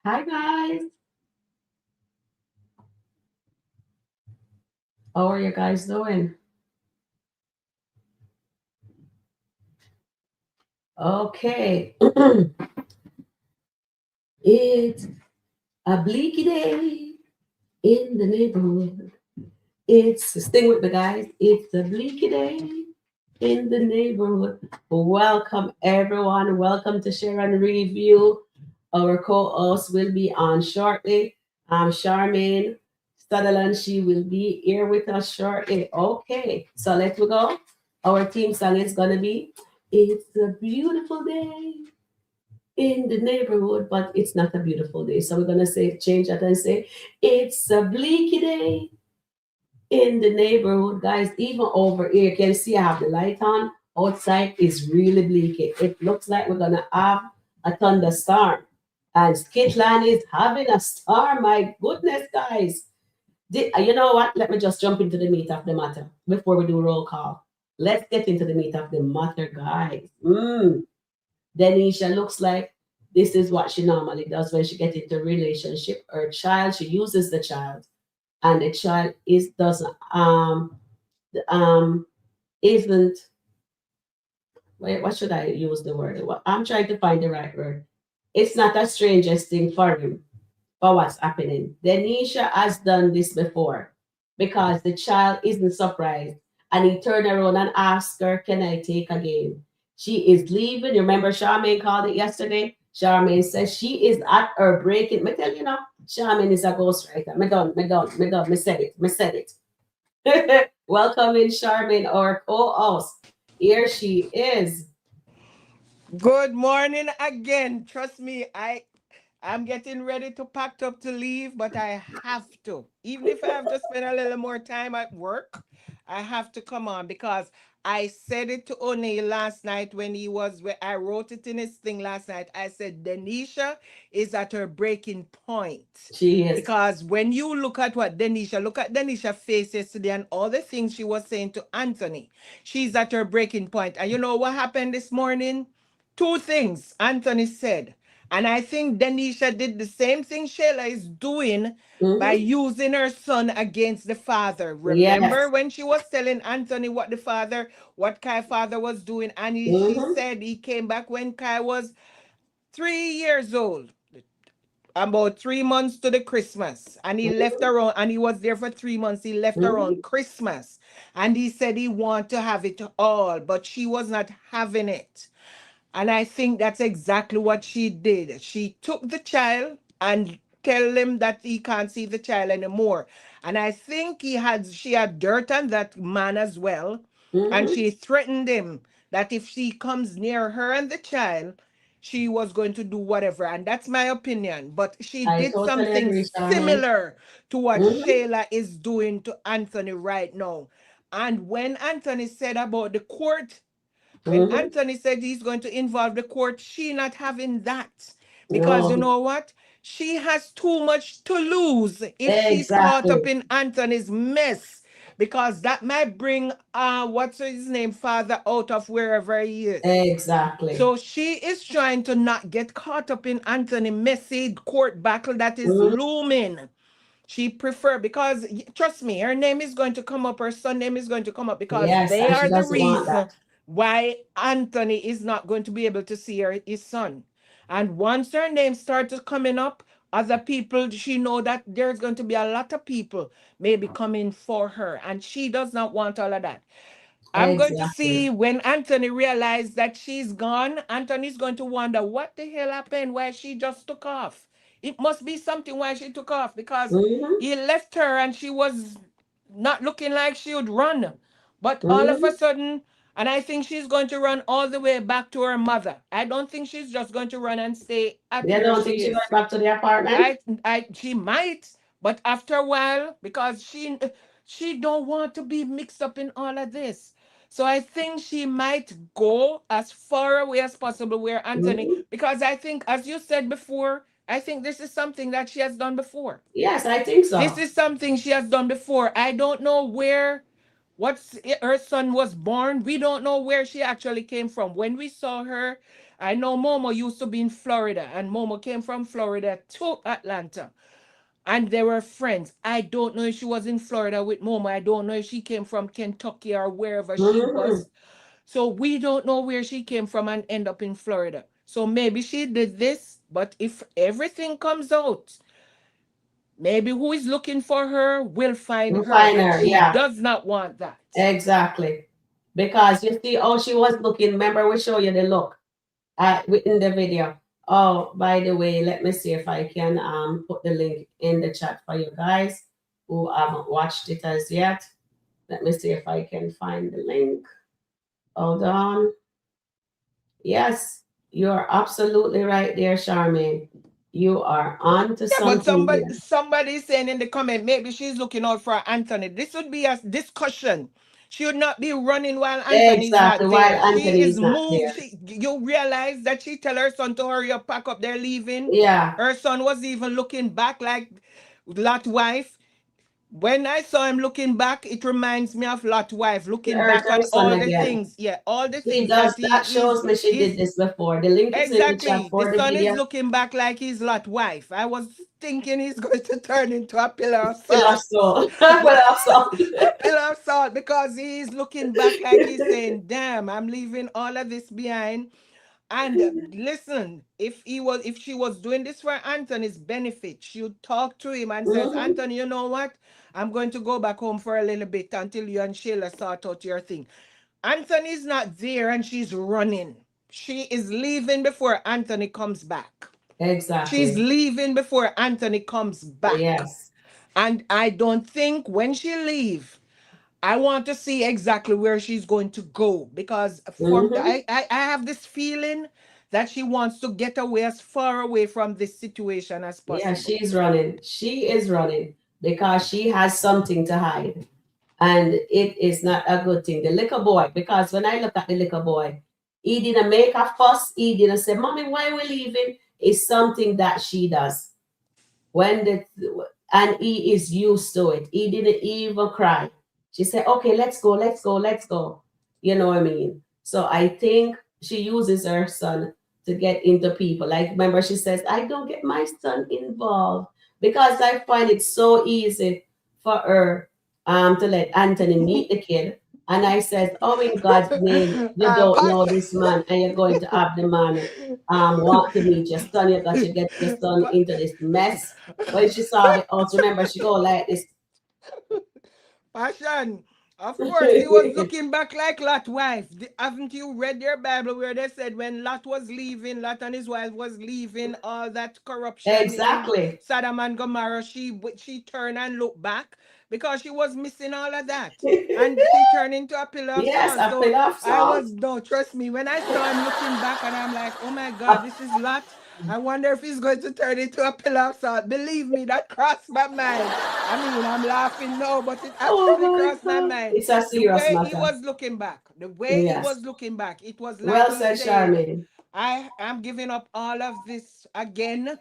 Hi guys. How are you guys doing? Okay. It's a bleaky day in the neighborhood. It's sing with the guys. It's a bleaky day in the neighborhood. Welcome everyone. Welcome to Sharon Review. Our co-host will be on shortly. I'm Charmaine Sutherland. She will be here with us shortly. Okay, so let's go. Our team song is gonna be "It's a Beautiful Day in the Neighborhood," but it's not a beautiful day. So we're gonna say change that and say it's a bleaky day in the neighborhood, guys. Even over here, you can see I have the light on. Outside is really bleak. It looks like we're gonna have a thunderstorm. And SkitLanta is having a storm. My goodness, guys. You know what? Let me just jump into the meat of the matter before we do roll call. Let's get into the meat of the matter, guys. Denisha looks like this is what she normally does when she gets into a relationship. Her child, she uses the child, and the child is doesn't um isn't wait, what should I use the word? I'm trying to find the right word. It's not a strangest thing for him for what's happening. Denisha has done this before because the child isn't surprised and he turned around and asked her, "Can I take again?" She is leaving. You remember Charmaine called it yesterday? Charmaine says she is at her breaking. Me tell you now, Charmaine is a ghostwriter. Me said it. Welcome in, Charmaine, our co-host. Here she is. Good morning again. Trust me, I'm getting ready to pack up to leave, but I have to. Even if I have to spend a little more time at work, I have to come on because I said it to O'Neill last night when he was where I wrote it in his thing last night. I said Denisha is at her breaking point. She is. Because when you look at Denisha face yesterday and all the things she was saying to Anthony, she's at her breaking point. And you know what happened this morning? Two things Anthony said. And I think Denisha did the same thing Shayla is doing by Mm-hmm. using her son against the father. Remember Yes. when she was telling Anthony what Kai father was doing, and she Mm-hmm. said he came back when Kai was 3 years old, about 3 months to the Christmas, and he left Mm-hmm. her on, and he was there for 3 months. He left her on Mm-hmm. Christmas, and he said he want to have it all, but she was not having it. And I think that's exactly what she did. She took the child and tell him that he can't see the child anymore. And I think she had dirt on that man as well. And Mm-hmm. she threatened him that if she comes near her and the child, she was going to do whatever. And that's my opinion. But she I did totally something agree, Charmaine. similar to what Mm-hmm. Shayla is doing to Anthony right now. And when Anthony said about the court, when Mm-hmm. Anthony said he's going to involve the court, she not having that. Because you No, know what? She has too much to lose if she's caught up exactly. in Anthony's mess. Because that might bring what's his name, father out of wherever he is. Exactly. So she is trying to not get caught up in Anthony messy court battle that is Mm-hmm. looming. She prefer because trust me, her name is going to come up, her son name is going to come up because Yes, they and she are the doesn't want that. reason why Anthony is not going to be able to see his son. And once her name starts coming up, other people, she know that there's going to be a lot of people maybe coming for her, and she does not want all of that. I'm going to Exactly. see when Anthony realized that she's gone. Anthony's going to wonder what the hell happened, why she just took off. It must be something why she took off because Mm-hmm. he left her and she was not looking like she would run. But all of a Mm-hmm. sudden, and I think she's going to run all the way back to her mother. I don't think she's just going to run and stay at You where don't she think she going is. back to the apartment? She might, but after a while, because she don't want to be mixed up in all of this. So I think she might go as far away as possible where Anthony, Mm-hmm. because I think, as you said before, I think this is something that she has done before. Yes, I think This so. is something she has done before. I don't know where her son was born. We don't know where she actually came from. When we saw her I know Momo used to be in Florida, and Momo came from Florida to Atlanta, and they were friends. I don't know if she was in Florida with Momo. I don't know if she came from Kentucky or wherever she Mm-hmm. was. So we don't know where she came from and end up in Florida. So maybe she did this, but if everything comes out, maybe who is looking for her will find We'll her, find and her. she Yeah, does not want that. exactly. Because you see, oh, she was looking. Remember, we show you the look in the video. Oh, by the way, let me see if I can put the link in the chat for you guys who haven't watched it as yet. Let me see if I can find the link. Hold on. Yes, you're absolutely right there, Charmaine. You are on to Yeah, but something there. somebody is saying in the comment, maybe she's looking out for Anthony. This would be a discussion. She would not be running while Anthony's Exactly. not While there. She Anthony is is not moved. there. You realize that she tell her son to hurry up, pack up, they're leaving. Yeah. Her son was even looking back like Lot wife. When I saw him looking back, it reminds me of Lot wife She looking urged back her on son all the again. things. Yeah, all the She things does. that That shows me she did he's this before. The link is in the chat exactly. The for the son is video. looking back like he's Lot wife. I was thinking he's going to turn into a pillar of Fill of salt. salt. Fill of salt. A pillar of salt, because he's looking back like he's saying, damn, I'm leaving all of this behind. And listen, if she was doing this for Anthony's benefit, she would talk to him and says, Hmm. Anthony, you know what? I'm going to go back home for a little bit until you and Sheila sort out your thing. Anthony's not there and she's running. She is leaving before Anthony comes back. She's Exactly. leaving before Anthony comes back. Yes. And I don't think when she leave, I want to see exactly where she's going to go, because Hmm. I have this feeling that she wants to get away as far away from this situation as Yeah, possible. she's running. She is running because she has something to hide. And it is not a good thing. The little boy, because when I look at the little boy, he didn't make a fuss. He didn't say, Mommy, why are we leaving? It's something that she does. When the and he is used to it. He didn't even cry. She said, okay, let's go, let's go, let's go. You know what I mean? So I think she uses her son to get into people. Like, remember, she says, I don't get my son involved because I find it so easy for her to let Anthony meet the kid. And I said, oh, in God's name, you don't know Pastor, this man and you're going to have the man want to meet your son. You got to get your son into this mess. When she saw the house, remember, she go like this. Passion. Of course, he was looking back like Lot wife. Haven't you read your Bible where they said when Lot was leaving, Lot and his wife was leaving all that corruption in Exactly. Sodom and Gomorrah, she turned and looked back because she was missing all of that. And she turned into a pillar of Yes, salt. a So pillar of I salt. was, no, trust me, when I saw him looking back and I'm like, oh my God, A- this is Lot. I wonder if he's going to turn into a pillar of salt. Believe me, that crossed my mind. I mean, I'm laughing now, but it oh actually my crossed my God. mind. It's a The serious way he matter. was looking back, Yes. it was like Well he's said, saying, Charmaine. I am giving up all of this again,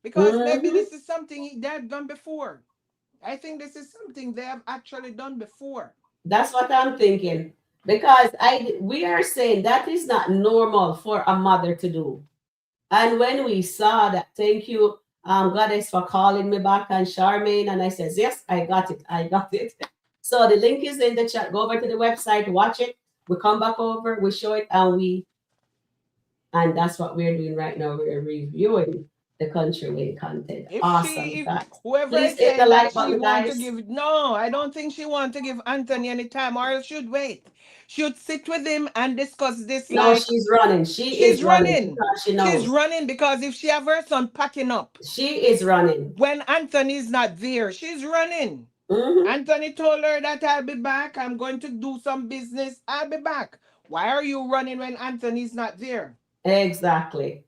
because maybe Hmm. this is something they have done before. I think this is something they have actually done before. That's what I'm thinking. Because we are saying that is not normal for a mother to do. And when we saw that, thank you, Goddess, for calling me back and Charmaine. And I says, yes, I got it. I got it. So the link is in the chat. Go over to the website, watch it. We come back over, we show it, and that's what we're doing right now. We're reviewing the Country Wayne content. Awesome, If guys. whoever Please is hit the saying that like she button, want to guys. give, no, I don't think she want to give Anthony any time, or else should wait. Should sit with him and discuss this No, like she's running. She is she's running running. because she She's knows. running because if she have her son packing up She is running. when Anthony's not there, she's running. Hmm. Anthony told her that I'll be back. I'm going to do some business. I'll be back. Why are you running when Anthony's not there? Exactly.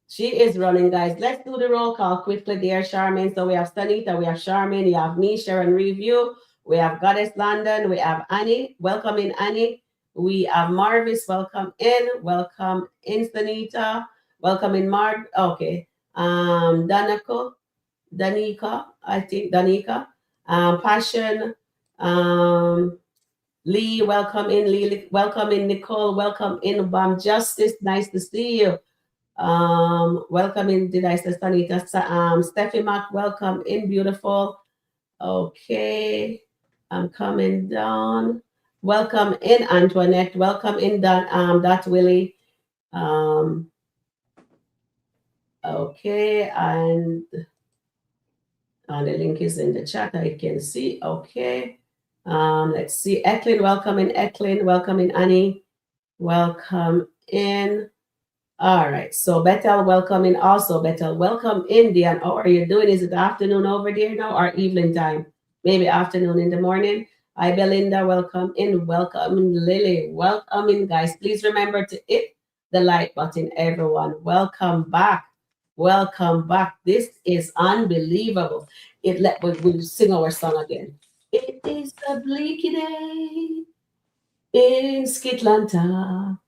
She is running, guys. Let's do the roll call quickly there, Charmaine. So we have Stanita, we have Charmaine, you have me, Sharon Review, we have Goddess London, we have Annie. Welcome in, Annie. We have Marvis, welcome in. Welcome in, Stanita. Welcome in, Mark. Okay. Danica, I think Danica. Passion. Um, Lee, welcome in. Lee, welcome in. Nicole, welcome in. Bam Justice, nice to see you. Welcome in. Did I say Stanita? Steffi Mac, welcome in. Beautiful. Okay, I'm coming down. Welcome in, Antoinette. Welcome in, Dot Willie. Um, okay, and the link is in the chat. I can see. Okay. Let's see. Eklin, welcome in. Eklin, welcome in. Annie, welcome in. All right. So Bethel, welcome in. Also, Bethel, welcome in. Diane, how are you doing? Is it afternoon over there now or evening time? Maybe afternoon in the morning. Hi, Belinda, welcome in. Welcome in, Lily. Welcome in, guys. Please remember to hit the like button, everyone. Welcome back. Welcome back. This is unbelievable. We'll sing our song again. It is a bleaky day in SkitLanta.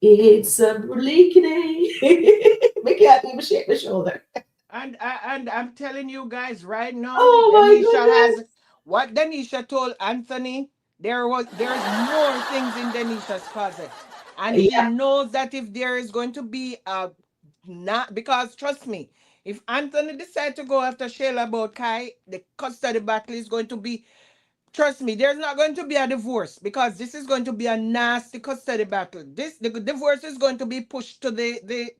It's a bleak day. We can't even shake the shoulder. And I'm telling you guys right now, Oh my Denisha has goodness. what Denisha told Anthony. There's more things in Denisha's closet, and she Yeah, knows that if there is going to be a not because trust me, if Anthony decide to go after Shayla about Kai, the custody battle is going to be. Trust me, there's not going to be a divorce because this is going to be a nasty custody battle. The divorce is going to be pushed to the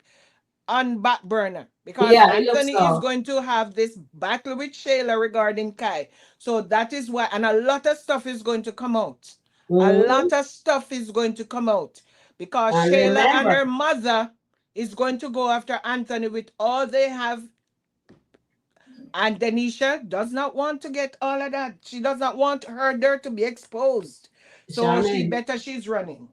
on back burner because yeah, it looks Anthony is so. going to have this battle with Shayla regarding Kai. So that is why, and a lot of stuff is going to come out. A Hmm. lot of stuff is going to come out because And Shayla and remember, her mother is going to go after Anthony with all they have. And Denisha does not want to get all of that. She does not want her there to be exposed. So she Charmaine, better she's running.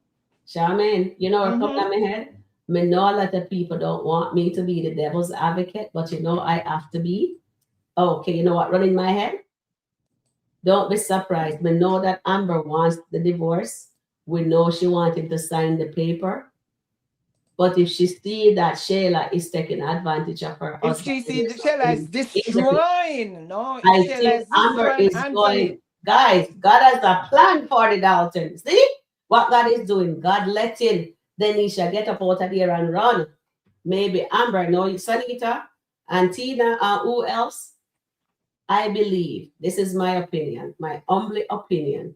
Charmaine, you know what coming Mm-hmm. in my head? Me know a lot of people don't want me to be the devil's advocate, but you know I have to be. Okay, you know what running my head? Don't be surprised. We know that Amber wants the divorce. We know she wanted to sign the paper. But if she see that Shayla is taking advantage of her If husband she and see there's the Shayla is something in the picture, destroying, no, if I Shayla think is Amber destroying is going, Anthony, guys, God has a plan for the Daltons. See what God is doing? God letting Denisha get up out of here and run. Maybe Amber, no, Sanita and Tina, who else? I believe, this is my opinion, my humble opinion,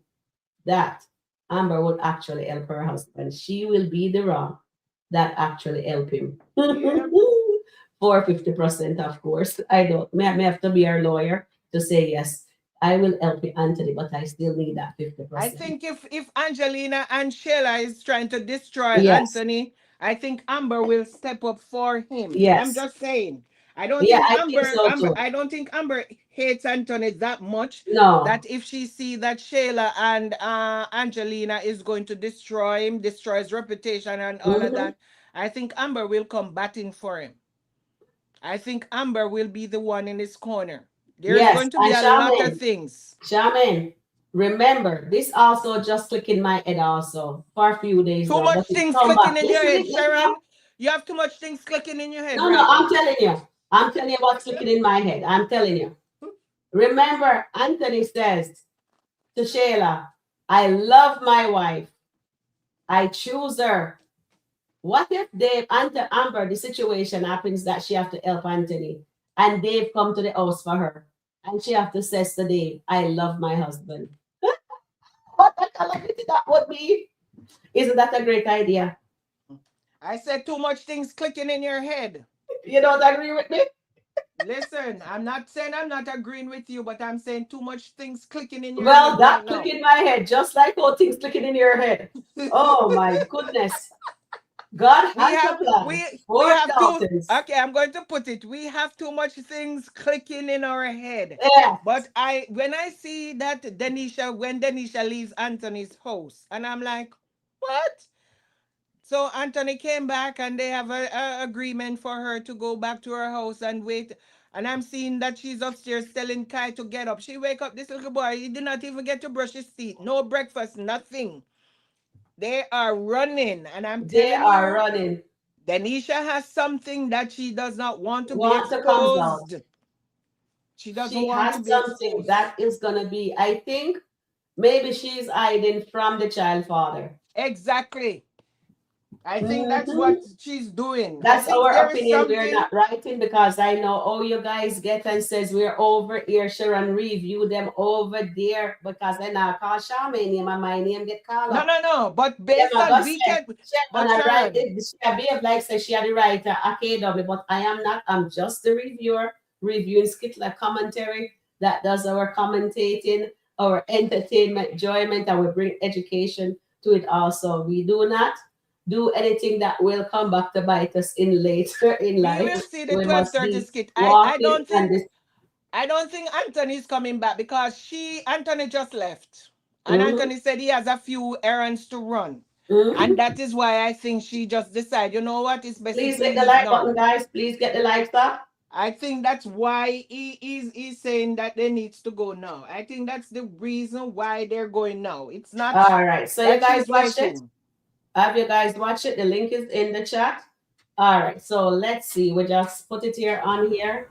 that Amber would actually help her husband. She will be the rock that actually help him. yeah. For 50%, of course. I don't may have to be our lawyer to say yes. I will help you, Anthony, but I still need that I 50%. think if Angelina and Shayla is trying to destroy Yes, Anthony, I think Amber will step up for him. I'm yes. just saying. I don't Yeah, think I think so too. I don't think Amber hates Anthony that much No. that if she see that Shayla and Angelina is going to destroy him, destroy his reputation and all of Mhm. that, I think Amber will come batting for him. I think Amber will be the one in his corner. There's Yes, going to be and a lot of Charmaine, things. Charmaine, remember, this also just click in my head also for a few days Too now, but much it's things come back. clicking in your Listen head, it, listen Sharon. up. You have too much things clicking in your head No, no, right I'm now. telling you. I'm telling you what's clicking in my head. I'm telling you. Remember, Anthony says to Shayla, I love my wife. I choose her. What if Dave and Amber, the situation happens that she have to help Anthony and Dave come to the house for her and she have to say to Dave, I love my husband. What a calamity that would be. Isn't that a great idea? I said too much things clicking in your head. You don't agree with me? Listen, I'm not saying I'm not agreeing with you, but I'm saying too much things clicking in your Well, head right that click now. in my head, just like how things clicking in your head. Oh my goodness. God we has a have plan we for have too Daltons. okay, I'm going to put it. We have too much things clicking in our head. Yeah, But I when I see that Denisha leaves Anthony's house, and I'm like, what? So Anthony came back and they have a agreement for her to go back to her house and wait. And I'm seeing that she's upstairs telling Kai to get up. She wake up, this little boy, he did not even get to brush his teeth. No breakfast, nothing. They are running. And I'm they telling are you, running. Denisha has something that she does not want to be Want to comes out. exposed. She doesn't She want has to be something exposed. that is gonna be, I think, Maybe she's hiding from the child father. Exactly. I think that's what Mhm. she's doing. I That's think our there is opinion. We're something. not writing because I know all you guys get and says we're over here. Sharon review them over there because then I call Charmaine name and my name get called No, up. no, no. But Them based a on go we say can, but Sharon I write Sharon, it. She a behave like say she had the writer a KW, but I am not. I'm just the reviewer reviewing skitla commentary that does our commentating, our entertainment, enjoyment, and we bring education to it also. We do not do anything that will come back to bite us in later in we life. will see the We must 12:30 be skit. walking on this. I don't think Anthony's coming back because Anthony just left. And Mhm, Anthony said he has a few errands to run. And mhm. that is why I think she just decided, you know what, it's best if Please we hit the leave like now. button, guys. Please get the likes up. I think that's why he's saying that they needs to go now. I think that's the reason why they're going now. It's not All right. So you that guys she's watched it? waiting. Have you guys watched it? The link is in the chat. All right. So let's see. We just put it here on here.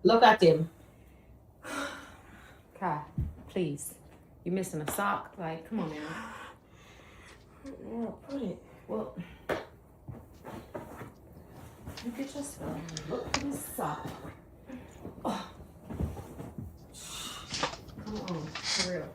Look at him. Kai, please. You're missing a sock. Like, come on, man. Yeah, put it. Well, look at your stuff. Look at this sock. Oh, come on, for real.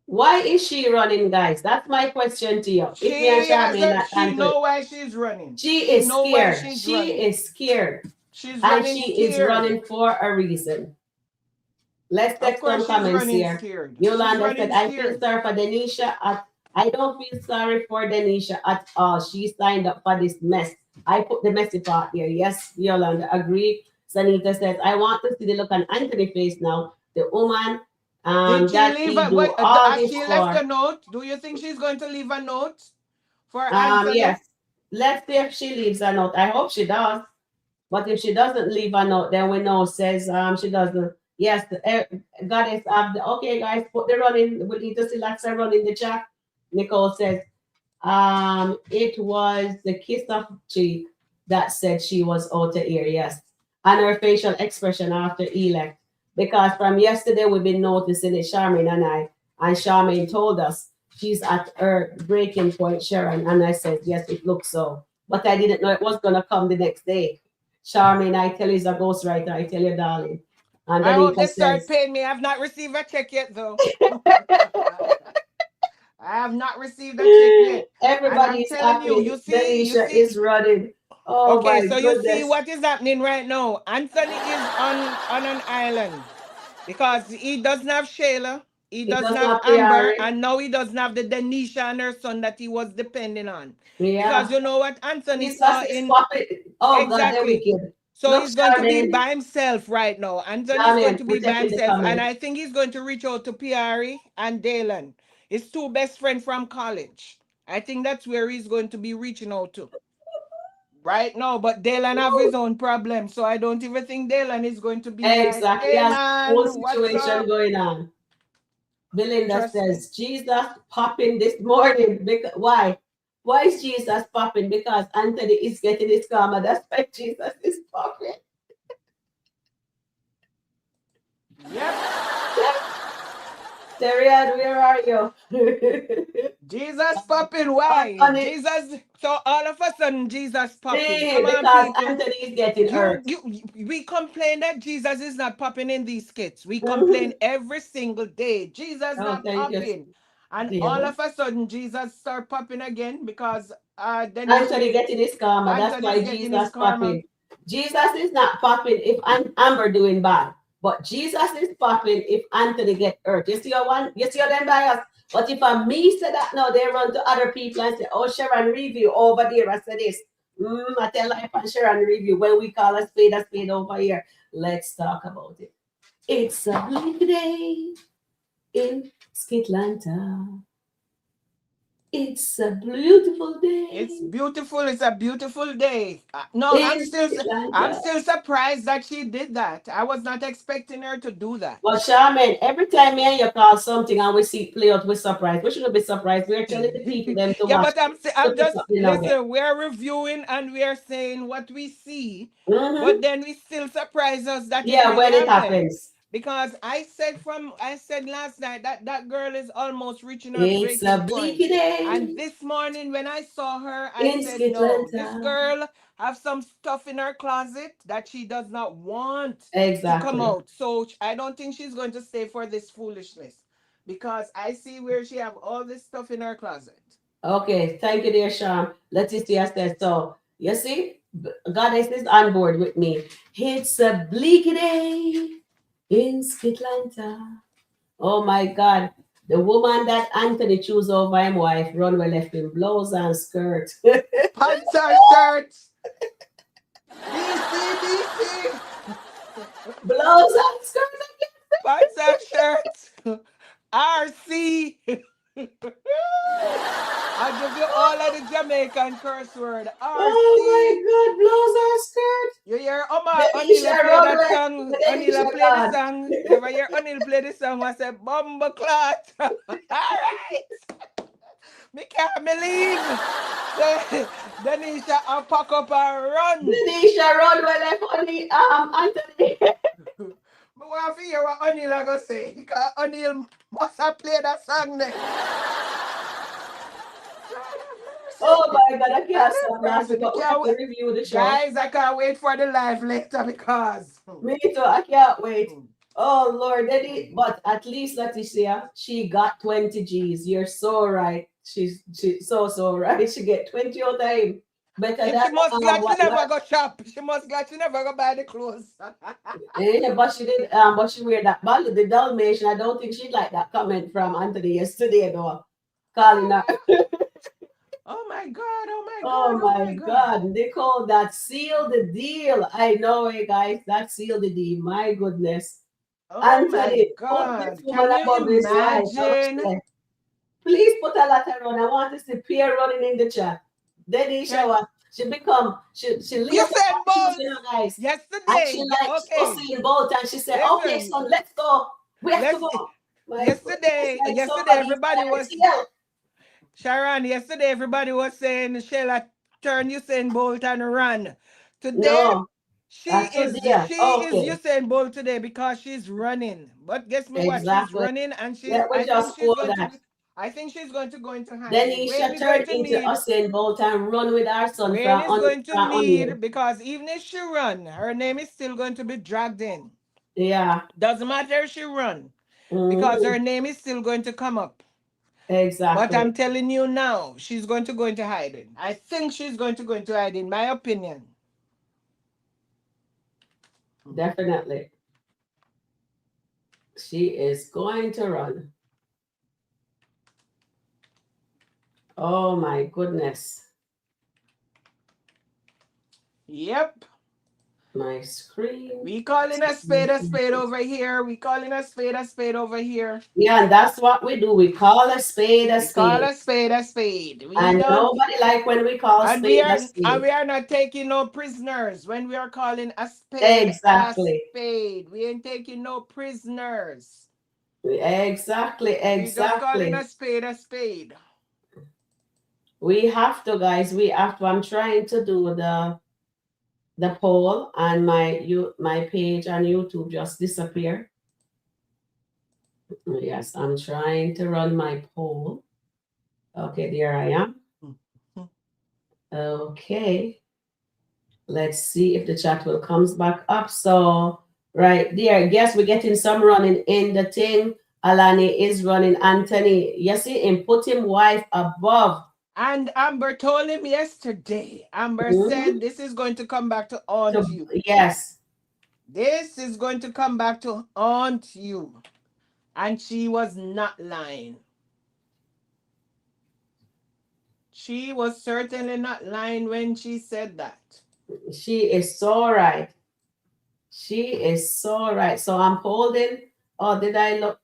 Why is she running, guys? That's my question to you. If me and Charmaine not She answer it. know why she's running. She She is know why scared. she's She running. is scared. She's And running she is scared. running for a reason. Let's Of take some course she's comments running here. scared. She's Yolanda said, running I feel scared. sorry for Denisha. I don't feel sorry for Denisha at all. She signed up for this mess. I put the messy part here. Yes, Yolanda, agree. Sanita says, I want to see the look on Anthony's face now. The woman Did she that leave he a do what all has this she left a for. note? Do you think she's going to leave a note for Anthony? Yes. Let's see if she leaves a note. I hope she does. But if she doesn't leave a note, then we know says she doesn't. Yes, goddess of the okay, guys, put the running. We need to see Alexa run in the chat. Nicole says, it was the kiss of cheek that said she was out of here, yes. And her facial expression after elect. Because from yesterday we've been noticing it, Charmaine and Charmaine told us she's at her breaking point, Sharon. And I said, yes, it looks so. But I didn't know it was gonna come the next day. Charmaine, I tell you, is a ghostwriter, I tell you, darling. And I hope Anita they start says, paying me. I've not received a check yet though. I have not received a check yet. And I'm everybody's telling you, happy. you Denisha see. is running. Oh Okay, my so you see goodness. what is happening right now. Anthony is on an island because he doesn't have Shayla, he It doesn't does have not Amber, priority. and now he doesn't have the Denisha and her son that he was depending on. Because Yeah. you know what Anthony Jesus saw is in popping. Oh God, they're exactly. wicked. So Look, he's going to be Charmaine. by himself right now. Anthony's going Charmaine, to we're be by taking the himself, and comment. I think he's going to reach out to Piari and Dalen, his two best friends from college. I think that's where he's going to be reaching out to right now. But Dalen have his own problem, so I don't even think Dalen is going to be like, Exactly. He "Hey has his own man, what's situation up?" going on. Belinda Trust me. says, Jesus popping this morning. Because, why? Why is Jesus popping? Because Anthony is getting his karma. That's why Jesus is popping. Yep. Terian, where are you? Jesus popping. On Why? it. Jesus. So all of a sudden, Jesus popping. See, Come on, because people. Anthony is getting hurt. We complain that Jesus is not popping in these skits. We Mhm. complain every single day. Jesus Oh, not thank you, popping. And all dear. of a sudden, Jesus start popping again because Denisha Anthony is getting his karma. That's Anthony is why getting his Jesus karma. popping. Jesus is not popping if Amber doing bad, but Jesus is popping if Anthony get hurt. You see your one. You see your them bias. But if I me say that now, they run to other people and say, "Oh, Sharon review over there." I say this. I tell life and Sharon review when we call a spade over here. Let's talk about it. It's a bleak day in SkitLanta. It's a beautiful It's day beautiful. It's a beautiful day. No, in I'm SkitLanta. still surprised that she did that. I was not expecting her to do that. But Charmaine, every time me and you call something and we see it play out, we're surprised. We shouldn't be surprised. We're telling the people them to Yeah, watch but to I'm pick just up the nugget. listen. We're reviewing and we are saying what we see, but Mm-hmm. then we still surprise us that it Yeah, really when it happened. happens. Because I said last night that that girl is almost reaching her It's a breaking point. bleaky day And this morning when I saw her, I in said, no, this SkitLanta. girl have some stuff in her closet that she does not want to come Exactly. out. So I don't think she's going to stay for this foolishness because I see where she have all this stuff in her closet. Okay, thank you, dear Sean. Leticia says so. You see, Goddess is on board with me. It's a bleaky day in SkitLanta. Oh my God. The woman that Anthony chose over him wife run well left in blouse and skirt. Pants or shirts. BC, BC. Blouse and skirt. Pants or shirts. RC. I'll give you all of the Jamaican curse word. Oh RC. my God, blouse and skirt. You hear Omar Baby O'Neill play Sharon that left. song? Baby O'Neill play the Sharon. song. You ever hear O'Neill play the song? I said, Bumble clot. Alright. Me can't believe. Denisha and pack up and run. Denisha run well left on the Anthony. Me want to hear what O'Neill are going to say. Because O'Neill must have played that song there. Oh my God, I can't stop Person, laughing, but we have to review the show. guys, I can't wait for the live later because. Me too, I can't wait. Oh Lord, but at least Leticia, she got 20 G's. You're so right. She's so right. She get 20 all time. Better If than she must glad she what never go shop. She must glad she never go buy the clothes. but she did but she wear that ball the Dalmatian. I don't think she'd like that comment from Anthony yesterday though. Calling her. Oh my God, oh my Oh God, oh my my God. God. They call that seal the deal. I know it, guys. That seal the deal. My goodness. Oh Anthony, my put this God. woman Can you above this life. imagine? Please put a lot around. I want to see Pierre running in the chat. Then he show us. She You lace up said her shoes, both guys. And she yesterday. like Okay. Usain Bolt and she said, okay, Listen. son, let's go. We have to Let's go. My goodness, yesterday like somebody's everybody was IRTL. Sharon, yesterday everybody was saying Sheila turn Usain Bolt and run. Today No, today. she is Okay, Usain Bolt today because she's running. But guess me what? She's exactly. running and Let me just quote that. I think she's going to go into Then hiding. he Wayne should is turn going to into need Usain Bolt and run with our son Wayne is going to from Onion. need because even if she run, her name is still going to be dragged in. Yeah. Doesn't matter if she run because her name is still going to come up. Exactly. But I'm telling you now, she's going to go into hiding. I think she's going to go into hiding, my opinion. Definitely. She is going to run. Oh my goodness. Yep. My screen. We calling a spade over here. We calling a spade over here. Yeah, and that's what we do. We call a spade a We call spade. a spade. We And don't. nobody like when we call spade a spade. And we are not taking no prisoners when we are calling a spade Exactly. a spade. We ain't taking no prisoners. Exactly. We just calling a spade a spade. We have to, guys. We have to. I'm trying to do the poll and my page on YouTube just disappeared. Yes, I'm trying to run my poll. Okay, there I am. Okay. Let's see if the chat will comes back up. So right there, guess we're getting some running in the thing. Alani is running. Anthony, you see him put him wife above. And Amber told him yesterday. Amber said this is going to come back to haunt you. Yes. This is going to come back to haunt you. And she was not lying. She was certainly not lying when she said that. She is so right. She is so right. So I'm holding. Oh, did I look?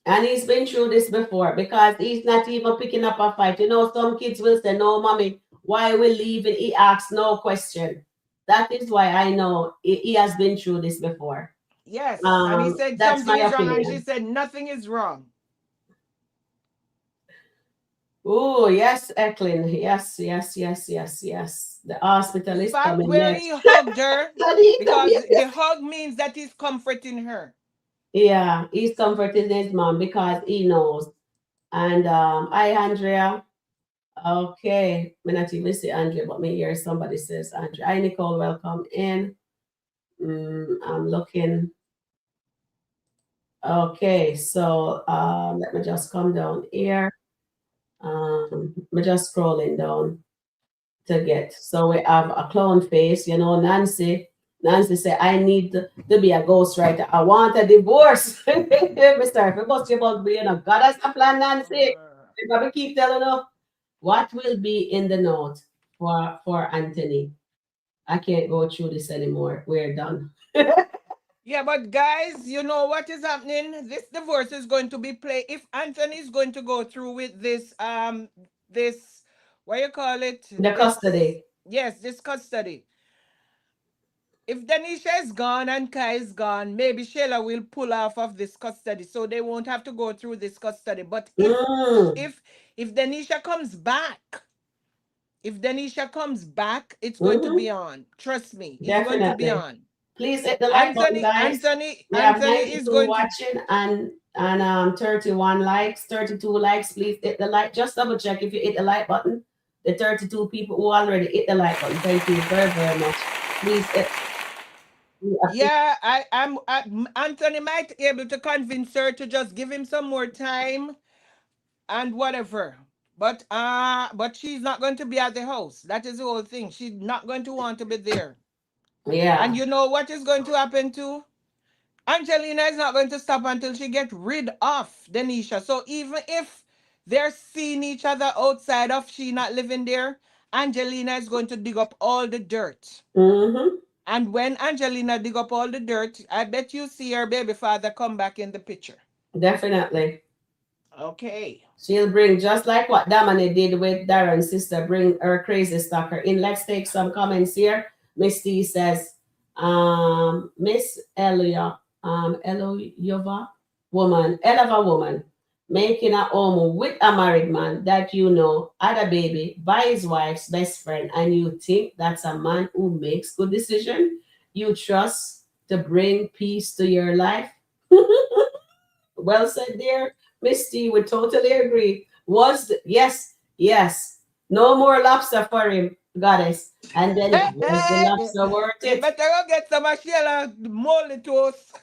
And he's been through this before because he's not even picking up a fight. You know, some kids will say, no, mommy, why we leaving? He asks no question. That is why I know he has been through this before. Yes. And he said something is wrong and she said nothing is wrong. Oh, yes, Eklund. Yes, yes, yes, yes, yes. The The hospital is fact coming where next. he hugged her, Anita, because yes, yes. the hug means that he's comforting her. Yeah, he's comforting his mom because he knows. And hi, Andrea. Okay, me not even say Andrea, but me hear somebody says Andrea. Hi, Nicole. Welcome in. I'm looking. Okay, so let me just come down here. We're just scrolling down to get. So we have a clown face, you know, Nancy. Nancy said, I need to be a ghostwriter. I want a divorce. Mr. If you bust your bug, you know, God has a plan, Nancy. You gotta keep telling her what will be in the note for Anthony. I can't go through this anymore. We're done. Yeah, but guys, you know what is happening? This divorce is going to be play. If Anthony is going to go through with this, what you call it? The This, custody. yes, this custody. If Denisha is gone and Kai is gone, maybe Sheila will pull off of this custody, so they won't have to go through this custody. But Mm, if Denisha comes back, if Denisha comes back, it's going to hmm be on. Trust me, it's going to be Definitely. on. Please hit the like button, Anthony, guys. Anthony, We have Anthony is 92 going to. watching and 31 likes, 32 likes. Please hit the like. Just double check if you hit the like button. The 32 people who already hit the like button. Thank you very, very much. Please hit. We appreciate. Yeah, Anthony might be able to convince her to just give him some more time and whatever. But she's not going to be at the house. That is the whole thing. She's not going to want to be there. And Yeah. you know what is going to happen too? Angelina is not going to stop until she get rid of Denisha. So even if they're seeing each other outside of she not living there, Angelina is going to dig up all the dirt. Mm-hmm. And when Angelina dig up all the dirt, I bet you see her baby father come back in the picture. Definitely. Okay. She'll bring just like what Damani did with Darren's sister, bring her crazy stalker in. Let's take some comments here. Miss T says, Miss Elia, Eloyova woman, Eleva woman, making a home with a married man that you know had a baby by his wife's best friend, and you think that's a man who makes good decision. You trust to bring peace to your life. Well said there, Misty. We totally agree. Yes, yes. No more lobster for him, goddess. And then was the lobster worth You it? better go get some of Sheila moldy toast.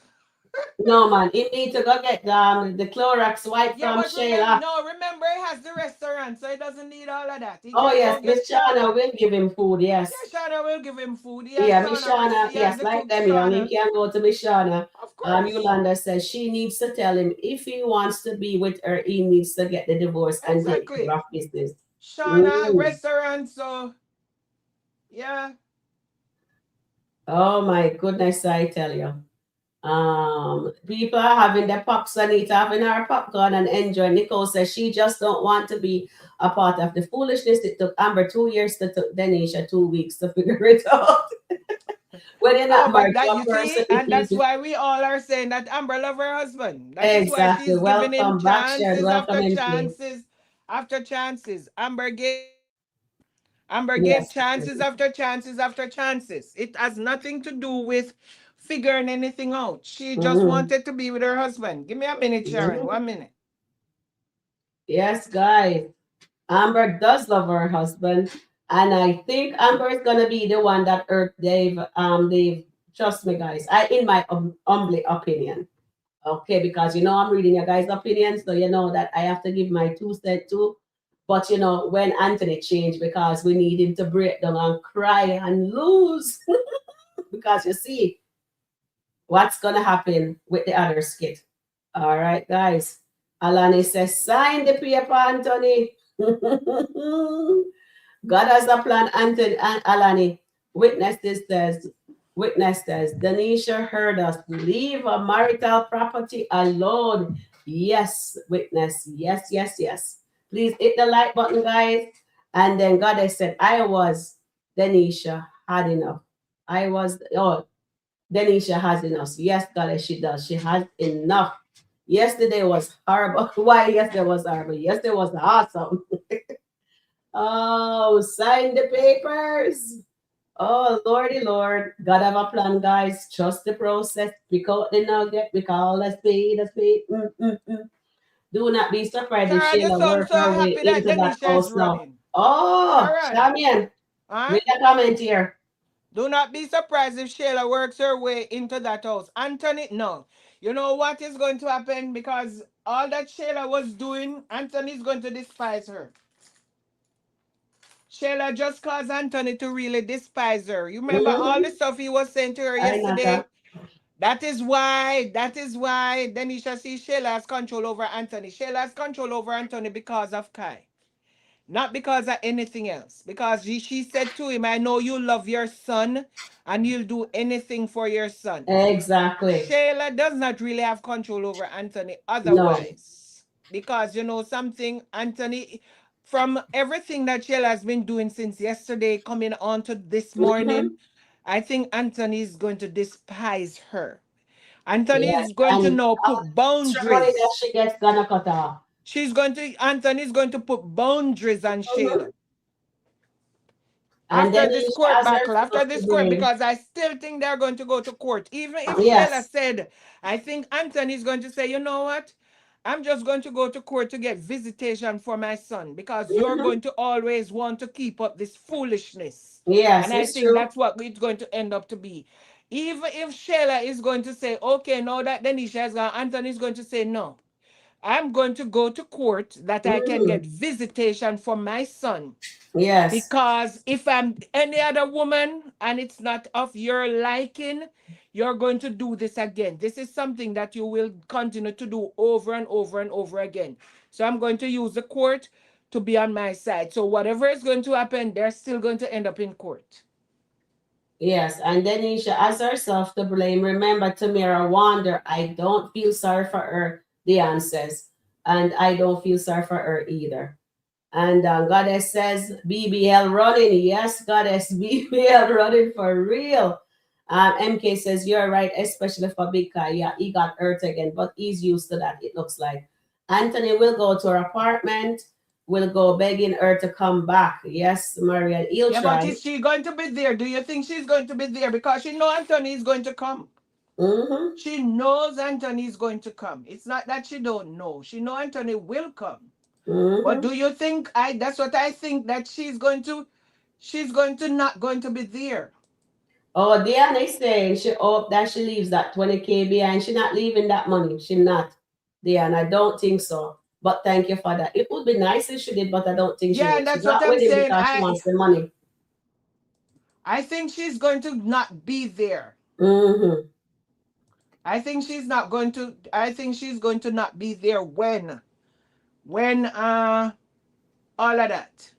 No, man. He need to go get the Clorox wipe Yeah, from but remember, Shayla. no, remember he has the restaurant, so he doesn't need all of that. He Oh can yes, go get Miss Shauna Shauna. will give him food. Yes. Yeah, Shauna will give him food. He has Yeah, Miss Shauna Shauna. He has Yes, the like cook them young. He Shauna. can go to Miss Shauna. Of course. Yolanda says she needs to tell him if he wants to be with her, he needs to get the divorce and take care Exactly. of business. Shauna Mm. restaurant, so yeah. Oh my goodness, I tell you. People are having their pops and eat having her popcorn and enjoy. Nicole says she just don't want to be a part of the foolishness. It took Amber 2 years to took Denisha 2 weeks to figure it out. When you're not No, but married that to a you person, see, it's and that's easy. why we all are saying that Amber love her husband. That is why Exactly. she's giving him Welcome back, Sharon. chances Welcome after in, please. chances after chances. Amber gave Yes. chances after chances after chances. It has nothing to do with figuring anything out. She just Mhm. wanted to be with her husband. Give me a minute, Sharon. Mhm. 1 minute. Yes, guys. Amber does love her husband, and I think Amber is gonna be the one that hurt Dave. Dave, trust me, guys. In my humble opinion, okay, because I'm reading your guys' opinions, so you know that I have to give my 2 cents too. But when Anthony changed, because we need him to break down and cry and lose, because you see what's gonna happen with the other skit. All right, guys. Alani says, sign the paper, Anthony. God has a plan, Anthony and Alani. Witness says, Denisha heard us. Leave a marital property alone. Yes, witness. Yes, yes, yes. Please hit the like button, guys. And then God has said, Denisha had enough. Denisha has enough. Yes, God, she does. She has enough. Yesterday was horrible. Why yesterday was horrible? Yesterday was awesome. Oh, sign the papers. Oh, Lordy Lord. God have a plan, guys. Trust the process. Pick out the nugget. We call a spade a spade. Do not be surprised if Sharon, you Sheila sound work so her way happy that into that Denisha is house now. running. Oh, Sharon, Shamian, huh? read a comment here. Do not be surprised if Sheila works her way into that house. Anthony, no. You know what is going to happen? Because all that Sheila was doing, Anthony is going to despise her. Sheila just caused Anthony to really despise her. You remember all the Mm-hmm. stuff he was saying to her I know that. yesterday? That is why Denisha sees Sheila has control over Anthony. Sheila has control over Anthony because of Kai. Not because of anything else. Because she said to him, I know you love your son and you'll do anything for your son. Exactly. Shayla does not really have control over Anthony No. otherwise. Because you know something, Anthony, from everything that Shayla has been doing since yesterday, coming on to this Mm-hmm. morning, I think Anthony is going to despise her. Anthony Yes. is going to And now all put the extra money that boundaries. she gets gonna cut off. Anthony's going to put boundaries on Mm-hmm. Shayla. And then Isha has her After stuff to this court, blame. because I still think they're going to go to court. Even if Sheila Yes. said, I think Anthony's going to say, you know what? I'm just going to go to court to get visitation for my son because you're Mm-hmm. going to always want to keep up this foolishness. Yes, And I it's think true. that's what it's going to end up to be. Even if Sheila is going to say, okay, now that Denisha is gone, Anthony's going to say, no, I'm going to go to court that I can Mm-hmm. get visitation for my son, Yes. because if I'm any other woman and it's not of your liking, you're going to do this again. This is something that you will continue to do over and over and over again. So I'm going to use the court to be on my side. So whatever is going to happen, they're still going to end up in court. Yes, and Denisha has herself to blame. Remember, Tamira warned her, I don't feel sorry for her, Diane says. And I don't feel sorry for her either. And Goddess says, BBL running. Yes, Goddess, BBL running for real. MK says, you're right, especially for Big Kai. Yeah, he got hurt again, but he's used to that, it looks like. Anthony will go to her apartment, will go begging her to come back. Yes, Marian, he'll Yeah, but try. is she going to be there? Do you think she's going to be there? Because she knows Anthony is going to come. Mm-hmm. She knows Anthony is going to come. It's not that she don't know. She know Anthony will come. But Mm-hmm. do you think that's what I think, that she's going to not going to be there. Oh, Diana is saying she hope that she leaves that 20K behind. She not leaving that money. She not. Diana, I don't think so. But thank you for that. It would be nice if she did, but I don't think she Yeah, will. and She that's what got I'm with him saying. because she wants the money. I think she's going to not be there. Mm-hmm. I think she's going to not be there when all of that.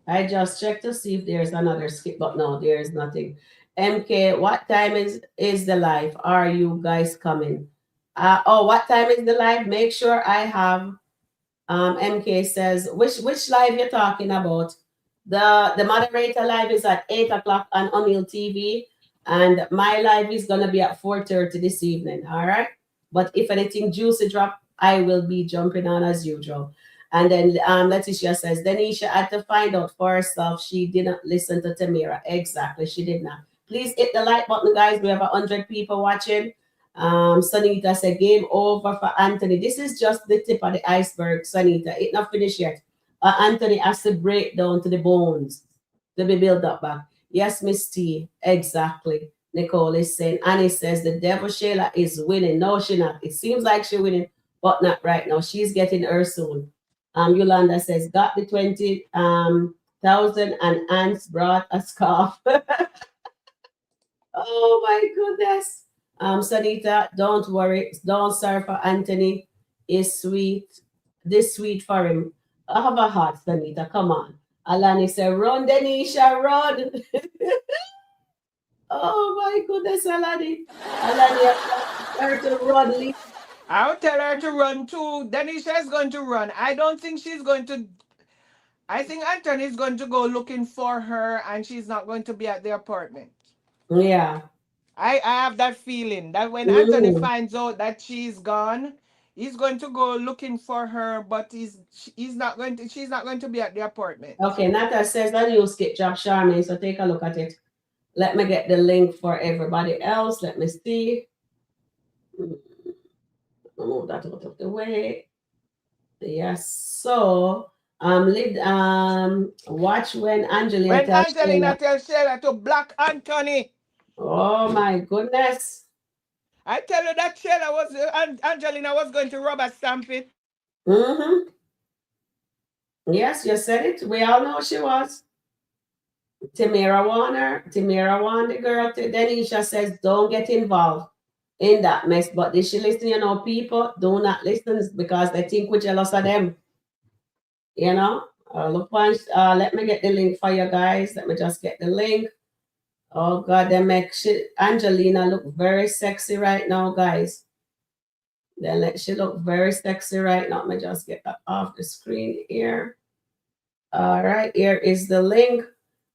I just checked to see if there's another skip, but no, there is nothing. MK, what time is the live? Are you guys coming? Oh, what time is the live? Make sure I have. MK says, which live you're talking about? The moderator live is at 8 o'clock on O'Neill TV, and my live is gonna be at 4:30 this evening. All right. But if anything juicy drop, I will be jumping on as usual. And then Letitia says, Denisha had to find out for herself. She didn't listen to Tamira. Exactly, she did not. Please hit the like button, guys. We have 100 people watching. Sanita said, game over for Anthony. This is just the tip of the iceberg, Sanita. It's not finished yet. Anthony has to break down to the bones to be built up back. Yes, Miss T. Exactly. Nicole is saying, Annie says the devil Shayla is winning. No, she not. It seems like she winning, but not right now. She's getting her soon. Yolanda says, got the 20,000 and Ants brought a scarf. Oh my goodness. Sanita, don't worry. Don't serve for Anthony. Is sweet. This sweet for him. I have a heart, Sanita. Come on. Alani said, run, Denisha, run. Oh my goodness, Alani. Alani, her to run. I'll tell her to run too. Denisha is going to run. I don't think she's going to. I think Anthony is going to go looking for her, and she's not going to be at the apartment. Yeah. I have that feeling that when Anthony Mm. finds out that she's gone, he's going to go looking for her, but he's not going to she's not going to be at the apartment. Okay, Nata says that you skip job, Charmaine. So take a look at it. Let me get the link for everybody else. Let me see. Mm, move that out of the way. Yes. So watch when Angelina When tells Angelina Sheila. tells Sheila to block Anthony, Oh my goodness. I tell you that Sheila was Angelina was going to rubber stamp it. Mm-hmm. Yes, you said it. We all know she was. Tamira Warner. Tamira warned the girl to Denisha says, don't get involved in that mess. But did she listen? You know, people do not listen because they think we're jealous of them. You know? Look, let me get the link for you guys. Let me just get the link. Oh God, they make Angelina look very sexy right now, guys. Then let she look very sexy right now. Let me just get that off the screen here. All right, here is the link.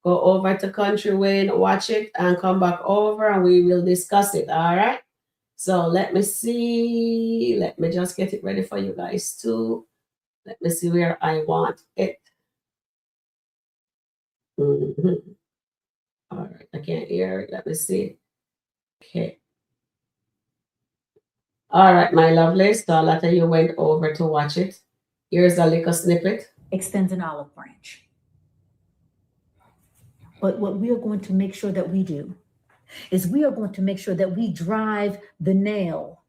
Go over to Kountry Wayne, watch it, and come back over, and we will discuss it. All right. So let me see. Let me just get it ready for you guys too. Let me see where I want it. Mhm. All right, I can't hear it. Let me see. Okay. All right, my lovely. So Lata, you went over to watch it. Here's a little snippet. Extends an olive branch. But what we are going to make sure that we do is we are going to make sure that we drive the nail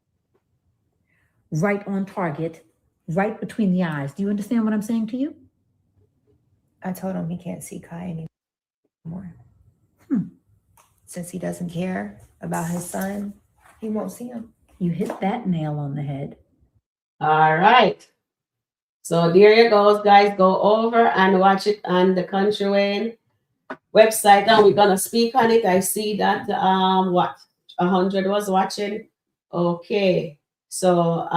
right on target, right between the eyes. Do you understand what I'm saying to you? I told him he can't see Kai anymore. Hmm. Since he doesn't care about his son, he won't see him. You hit that nail on the head. All right. So there you go, guys. Go over and watch it on the Kountry Wayne website, and we're gonna speak on it. I see that 100 was watching. Okay, so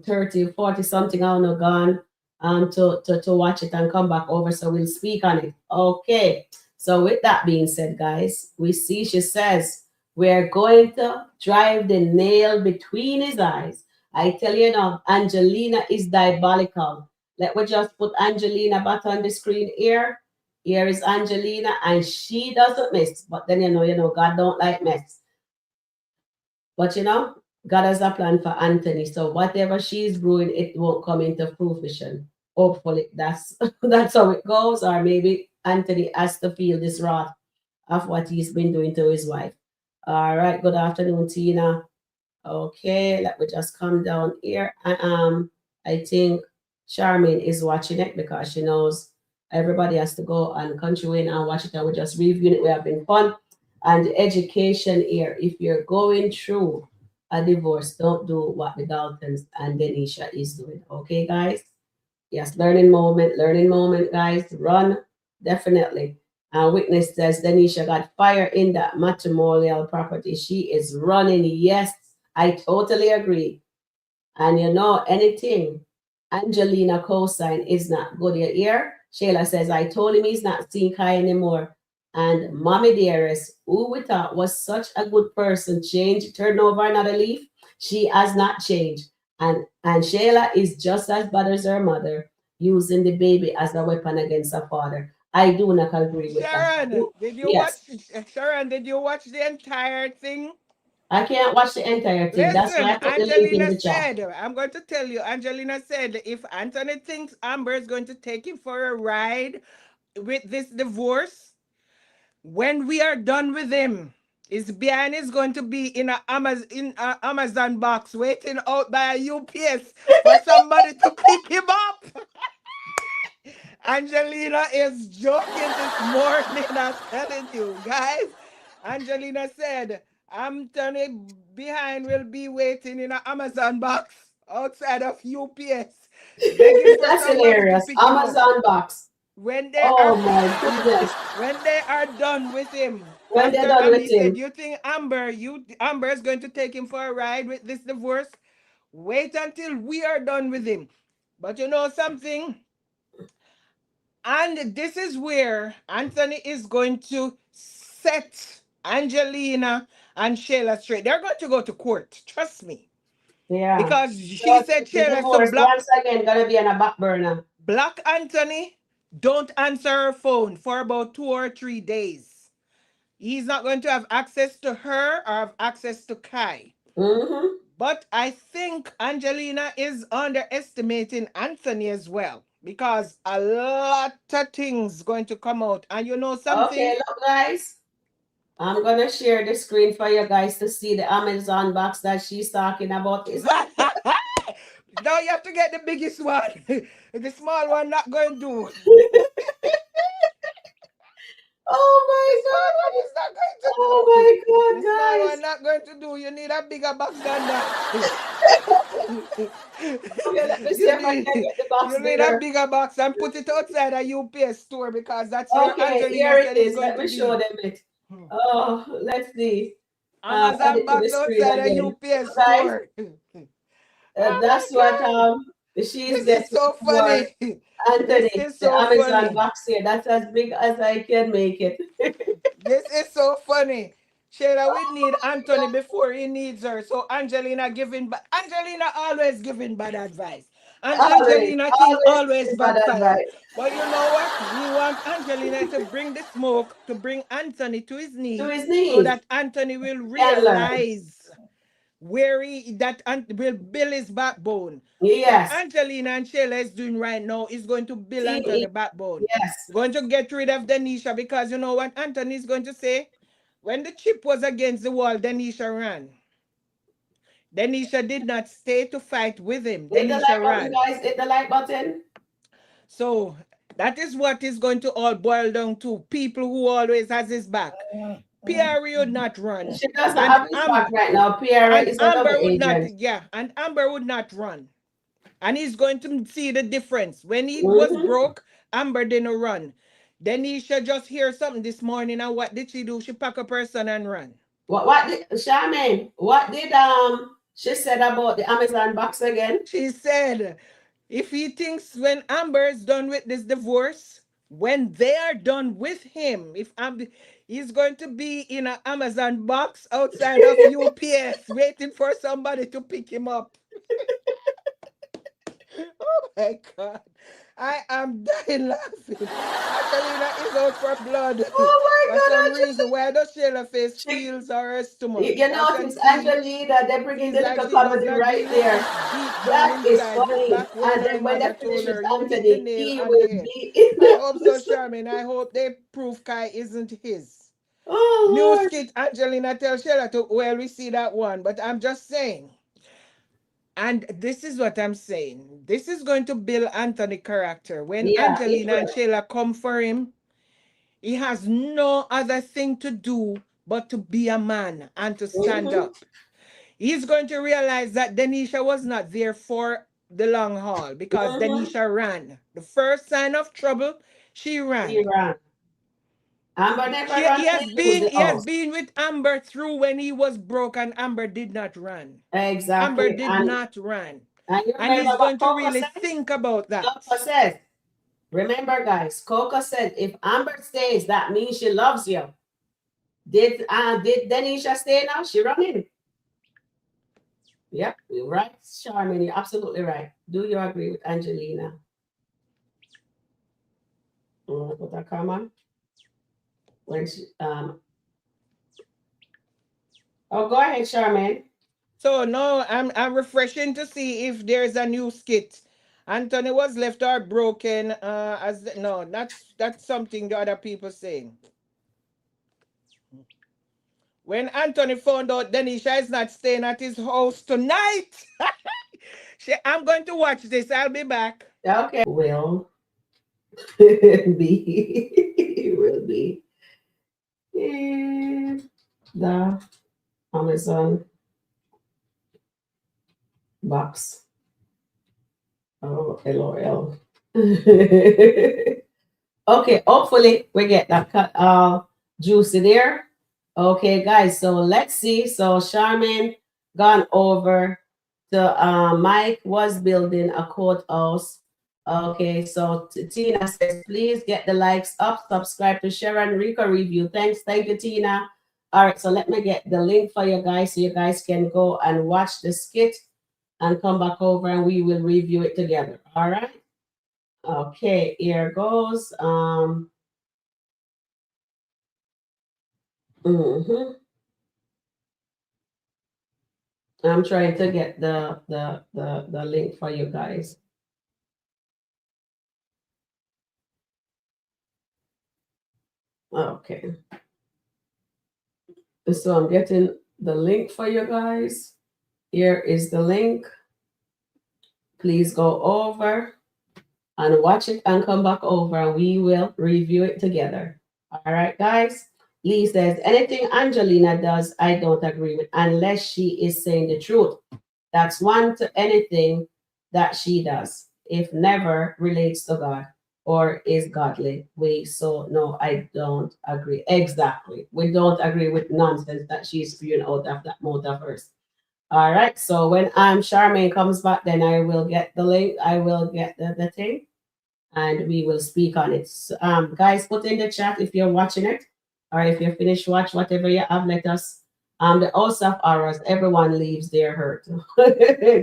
30, 40 something I don't know gone to watch it and come back over. So we'll speak on it. Okay. So with that being said, guys, we see she says we're going to drive the nail between his eyes. I tell you now, Angelina is diabolical. Let me just put Angelina back on the screen here. Here is Angelina, and she doesn't miss. But then God don't like mess. But God has a plan for Anthony. So whatever she's brewing, it won't come into fruition. Hopefully, that's that's how it goes. Or maybe Anthony has to feel this wrath of what he's been doing to his wife. All right. Good afternoon, Tina. Okay, let me just come down here. I think Charmaine is watching it because she knows everybody has to go on Kountry Wayne and watch it, and we're just reviewing it. We're having fun. And the education here, if you're going through a divorce, don't do what the Daltons and Denisha is doing. Okay, guys? Yes, learning moment, guys. Run, definitely. Witness says Denisha got fire in that matrimonial property. She is running. Yes, I totally agree. And anything Angelina co-sign is not good. You hear? Shayla says, I told him he's not seeing Kai anymore. And Mommy Dearest, who we thought was such a good person, changed, turned over another leaf. She has not changed. And Shayla is just as bad as her mother, using the baby as a weapon against her father. I do not agree with that. Sharon, did you watch? Yes, Sharon, did you watch the entire thing? I can't watch the entire thing. That's why Listen, I put the link in Angelina the chat. said, I'm going to tell you, Angelina said, if Anthony thinks Amber is going to take him for a ride with this divorce, when we are done with him, his behind is going to be in a Amazon box waiting out by a UPS for somebody to pick him up. Angelina is joking this morning. I'm telling you, guys. Angelina said, Anthony behind will be waiting in an Amazon box outside of UPS, begging for That's somebody to hilarious. pick him up. Amazon box. When they Oh are my goodness. when they are done with him, When they're after done with he said, him. you think Amber is going to take him for a ride with this divorce? Wait until we are done with him. But you know something? And this is where Anthony is going to set Angelina and Shayla straight. They're going to go to court. Trust me. Yeah. Because So she said the Shayla to divorce once again gonna be on a back burner. block Anthony. Don't answer her phone for about 2 or 3 days. He's not going to have access to her or have access to Kai. Mm-hmm. But I think Angelina is underestimating Anthony as well because a lot of things going to come out. And you know Okay, something? look, guys. I'm gonna share the screen for you guys to see the Amazon box that she's talking about. Is Now you have to get the biggest one. The small one not going to do. The oh small my one is not going god! to Oh do. my The god, small guys! one not going to do. You need a bigger box than that. Okay, let me see you if I can need get the box you need a bigger. bigger box and put it outside a UPS store because that's where Okay, Angelina here it said it's is. going Let to me show be. them it. Oh, let's see. Add Amazon it to the box screen outside a again. UPS Guys, store. Oh my that's what God. she's This is getting so for funny. This Anthony. is The so Amazon funny. box here. That's as big as I can make it. This is so funny. Shayla, we Oh need my Anthony god! before he needs her. So Angelina giving, but Angelina always giving bad advice. And Always, Angelina thing always always giving bad backfire. advice But you know what? We want Angelina to bring the smoke, to bring Anthony to his to knees, his so knees. that Anthony will Can learn. realize where he that will build his backbone. What Yes. Angelina and Shayla is doing right now is going to build Team E. Anthony backbone. Yes. Going to get rid of Denisha because you know what Anthony is going to say? When the chip was against the wall, Denisha ran. Denisha did not stay to fight with him. Hit the Denisha like button, ran. guys. Hit the like button. So that is what is going to all boil down to. People who always has his back. Pierre would not run. She doesn't And have his back right now. Pierre is a double Amber would not, agent. yeah, and Amber would not run. And he's going to see the difference. When he was Mm-hmm. broke, Amber didn't run. Denisha just hear something this morning, and what did she do? She pack up her son and run. What did Charmaine? What did she said about the Amazon box again? She said, if he thinks when Amber is done with this divorce, when they are done with him, if he's going to be in an Amazon box outside of UPS waiting for somebody to pick him up. Oh my God. I am dying laughing. Angelina is out for blood. Oh my For god, some I just reason, why does Shayla face she, feels or her stomach? you I can notice see Angelina, they're bringing feels the like little she does comedy not right really there. is deep down That is inside, funny. back when And her then when they mother finish told with her, you hit the Anthony, nail he on the will head. be in I the hope so, episode. Charmin. I hope they prove Kai isn't his. New Oh Lord. skit, Angelina tell Shayla to, well, we see that one, but I'm just saying. And this is what I'm saying. This is going to build Anthony character. When Yeah, it Angelina and will. Shayla come for him, he has no other thing to do but to be a man and to stand Mm-hmm. up. He's going to realize that Denisha was not there for the long haul because Mm-hmm. Denisha ran. The first sign of trouble, she He ran. ran. Amber never ran He when has he lose been the he has house. been with Amber through when he was broke and Amber did not run. Amber Exactly. did not run. And you And remember he's what going to Coco really said? think about that. Coco said, remember guys, Coco said if Amber stays, that means she loves you. Did Denisha stay now? She running. Yep, you're right, Charmin. You're absolutely right. Do you agree with Angelina? Put a comma. When she oh go ahead, Charmin. So now I'm refreshing to see if there's a new skit. Anthony was left heartbroken. No, that's something the other people saying. When Anthony found out Denisha is not staying at his house tonight, I'm going to watch this. I'll be back. Okay. Will be will be in the Amazon box. Oh, LOL. Okay, hopefully we get that cut juicy there. Okay, guys, so let's see. So Charmin gone over to Mike was building a courthouse. Okay, so Tina says, please get the likes up, subscribe to Sharon Rico review. Thank you, Tina. All right, so let me get the link for you guys so you guys can go and watch the skit and come back over and we will review it together. All right. Okay, here goes. Mhm. I'm trying to get the link for you guys. Okay. So I'm getting the link for you guys. Here is the link. Please go over and watch it and come back over and we will review it together. All right, guys. Lee says, anything Angelina does, I don't agree with unless she is saying the truth. That's one to anything that she does, if never relates to God or is godly. So no, I don't agree. Exactly. We don't agree with nonsense that she's spewing out of that mouth of hers. All right. So when Charmaine comes back, then I will get the link. I will get the thing and we will speak on it. So, guys, put in the chat if you're watching it or if you're finished watch, whatever you have, let us. The house of horrors, everyone leaves their hurt.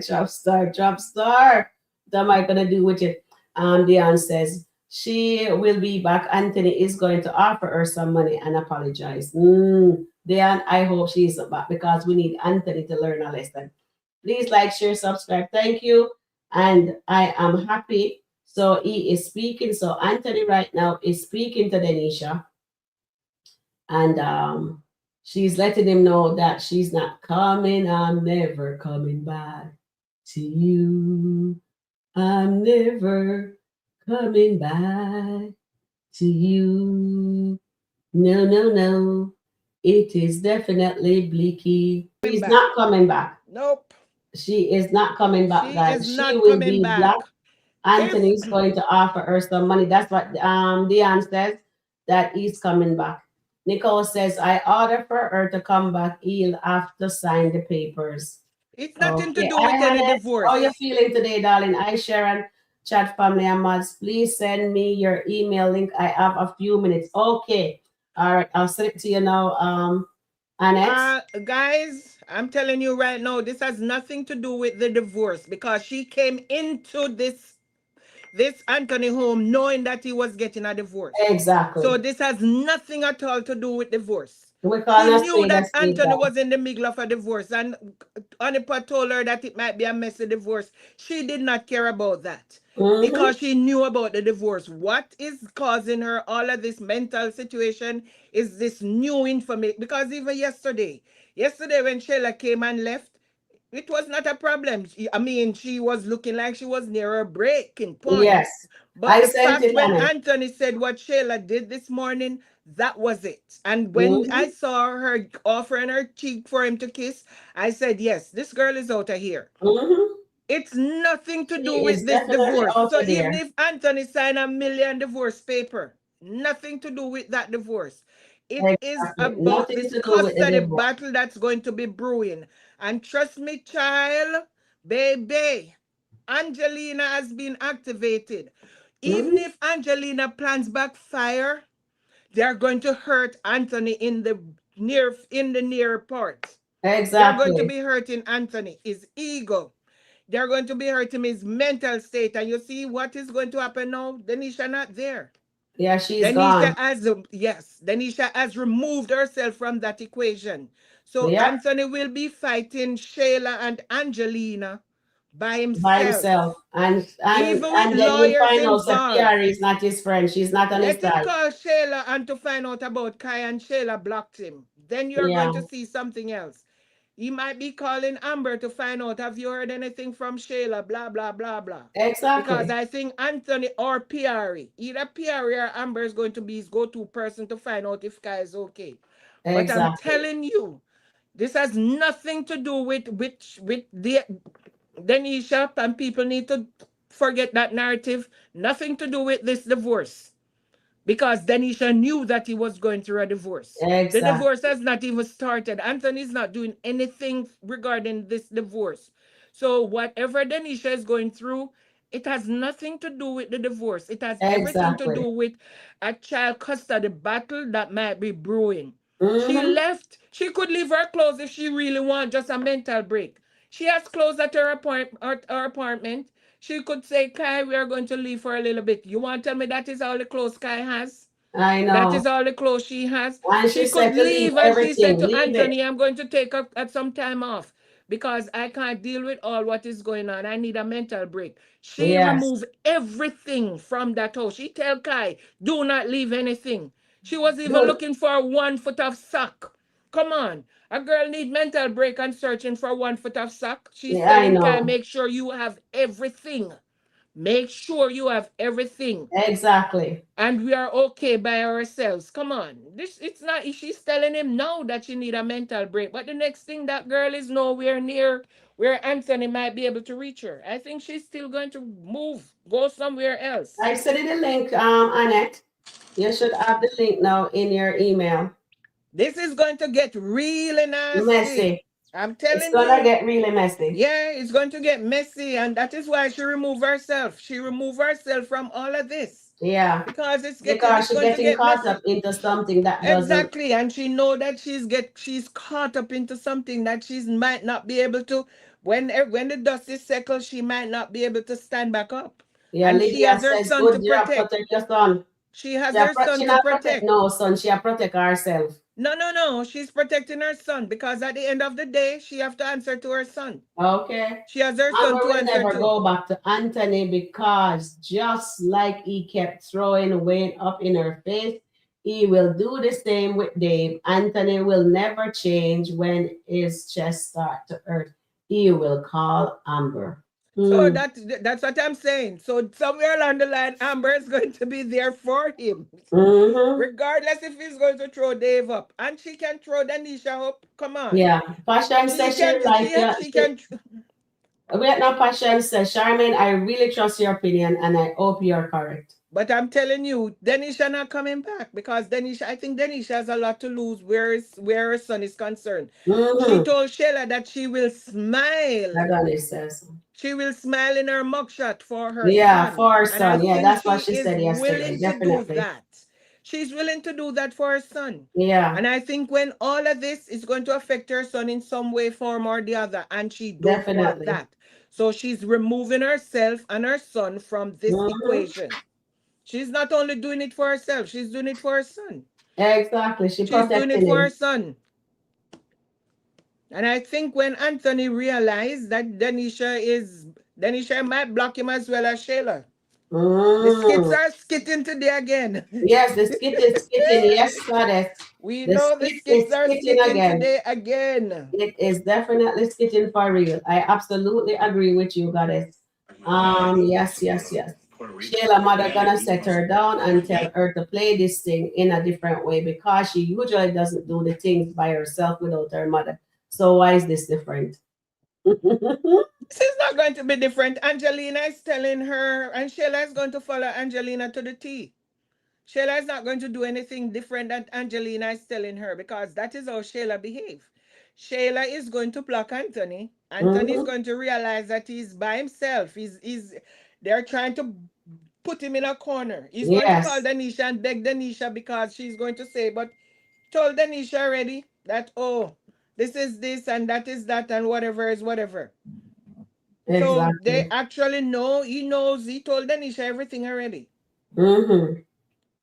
Drop star, drop star. What am I gonna do with it? Dion says she will be back. Anthony is going to offer her some money and apologize. Dion, I hope she's back because we need Anthony to learn a lesson. Please like, share, subscribe. Thank you. And I am happy. So he is speaking. So Anthony right now is speaking to Denisha. And she's letting him know that she's not coming. I'm never coming back to you. I'm never coming back to you. No, no, no. It is definitely Bleaky. She's not coming back. Nope. She is not coming back, She guys. is She not will coming be back. black. Anthony's going to offer her some money. That's what Dion says, that he's coming back. Nicole says, I order for her to come back. He'll have to sign the papers. It's nothing to Okay. do with Hi, any Hannah. divorce. How you feeling today, darling? Hi, Sharon. Chat family and mods. Please send me your email link. I have a few minutes. Okay. All right. I'll send it to you now. Annette. Guys, I'm telling you right now, this has nothing to do with the divorce because she came into this Anthony home knowing that he was getting a divorce. Exactly. So this has nothing at all to do with divorce. She knew that Anthony was in the middle of a divorce, and Anipa told her that it might be a messy divorce. She did not care about that because she knew about the divorce. What is causing her all of this mental situation is this new information. Because even yesterday when Sheila came and left, it was not a problem. I mean, she was looking like she was near her breaking point. Yes. But the fact when Anthony said what Shayla did this morning, that was it. And when I saw her offering her cheek for him to kiss, I said, yes, this girl is out of here. It's nothing to do with this divorce. So even if Anthony signed a million divorce paper, nothing to do with that divorce. It is about this custody battle that's going to be brewing. And trust me, child, baby, Angelina has been activated. Even if Angelina plans backfire, they're going to hurt Anthony in the near part. Exactly. They're going to be hurting Anthony, his ego. They're going to be hurting his mental state. And you see what is going to happen now? Denisha not there. Yeah, she's gone. Denisha has removed herself from that equation. So Anthony will be fighting Shayla and Angelina by himself. And even with then lawyers you find out that involved. PR is not his friend. She's not on his Let him side. call Shayla and to find out about Kai, and Shayla blocked him. Then you're going to see something else. He might be calling Amber to find out, have you heard anything from Shayla, blah, blah, blah, blah. Exactly. Because I think Anthony or Piari, either Piari or Amber is going to be his go-to person to find out if Kai is okay. But I'm telling you, this has nothing to do with the Denisha, and people need to forget that narrative. Nothing to do with this divorce. Because Denisha knew that he was going through a divorce. The divorce has not even started. Anthony's not doing anything regarding this divorce. So whatever Denisha is going through, it has nothing to do with the divorce. It has everything to do with a child custody battle that might be brewing. She left She could leave her clothes if she really want just a mental break. She has clothes at her apartment. She could say, Kai, we are going to leave for a little bit. You want to tell me that is all the clothes Kai has? I That know. is all the clothes she has. And she She could said to leave leave and she said everything. to Leave it. Anthony, I'm going to take up at some time off because I can't deal with all what is going on. I need a mental break. She Yes. removed everything from that house. She tell Kai, do not leave anything. She was even Good. looking for 1 foot of sock. Come on. A girl need mental break and searching for 1 foot of sock. She's Yeah, I telling Kai, know. make sure you have everything. Make sure you have everything Exactly. and we are okay by ourselves. Come on. This it's not she's telling him now that she need a mental break. But the next thing that girl is nowhere near where Anthony might be able to reach her. I think she's still going to move, go somewhere else. I sent you the link, Annette. You should have the link now in your email. This is going to get really nasty. Messy. I'm It's telling gonna you. get really messy. Yeah, it's going to get messy, and that is why she removed herself. She removed herself from all of this. Yeah. Because Because it's she's going to getting get caught up messy. into something that doesn't. Exactly, and she know that she's caught up into something that she might not be able to. When the dust is settled, she might not be able to stand back up, Yeah, and she Lydia has her says, son to good job, protect. protect your son. She has her son She to not protect protect. no son, she protect herself. No, no, no. She's protecting her son because at the end of the day, she have to answer to her son. Okay. She has her son Amber to will answer never to. go back to Anthony because just like he kept throwing Wayne up in her face, he will do the same with Dave. Anthony will never change when his chest starts to hurt. He will call Amber. So Hmm. that's what I'm saying. So somewhere along the line, Amber is going to be there for him. Mm-hmm. Regardless if he's going to throw Dave up. And she can throw Danisha up. Come on. Yeah. Passion says she like you. She can Wait, no, Passion says, Charmaine, I really trust your opinion and I hope you're correct. but I'm telling you, Denisha not coming back because I think Denisha has a lot to lose where her son is concerned. She Mm-hmm. told Sheila that she will smile. Nagani says. She will smile in her mugshot for her Yeah, son. for her And I son. Yeah, think that's she what she is said yesterday. willing to do Definitely. that. She's willing to do that for her son. Yeah, And I think when all of this is going to affect her son in some way, form, or the other, and she don't want definitely. that. So she's removing herself and her son from this Mm-hmm. equation. She's not only doing it for herself, she's doing it for her son. Exactly. She She's doing it protecting for her him. son. And I think when Anthony realized that Denisha might block him as well as Shayla. The skits Mm. are skitting today again. Yes, the skit is skitting. Yes, goddess. We The know the skit is skits are skitting skitting again. today again. It is definitely skitting for real. I absolutely agree with you, goddess. Yes, yes, yes. Shayla mother gonna set her down and tell her to play this thing in a different way because she usually doesn't do the things by herself without her mother. So why is this different? This is not going to be different. Angelina is telling her, and Shayla is going to follow Angelina to the T. Shayla is not going to do anything different than Angelina is telling her because that is how Shayla behave. Shayla is going to block Anthony. Anthony is Mhm. going to realize that he's by himself. They're trying to put him in a corner. He's going to call Yes, Danisha and beg Danisha because she's going to say, but told Danisha already that, oh, this is this and that is that and whatever is whatever. So they exactly. actually know, he told Danisha everything already. Mm-hmm.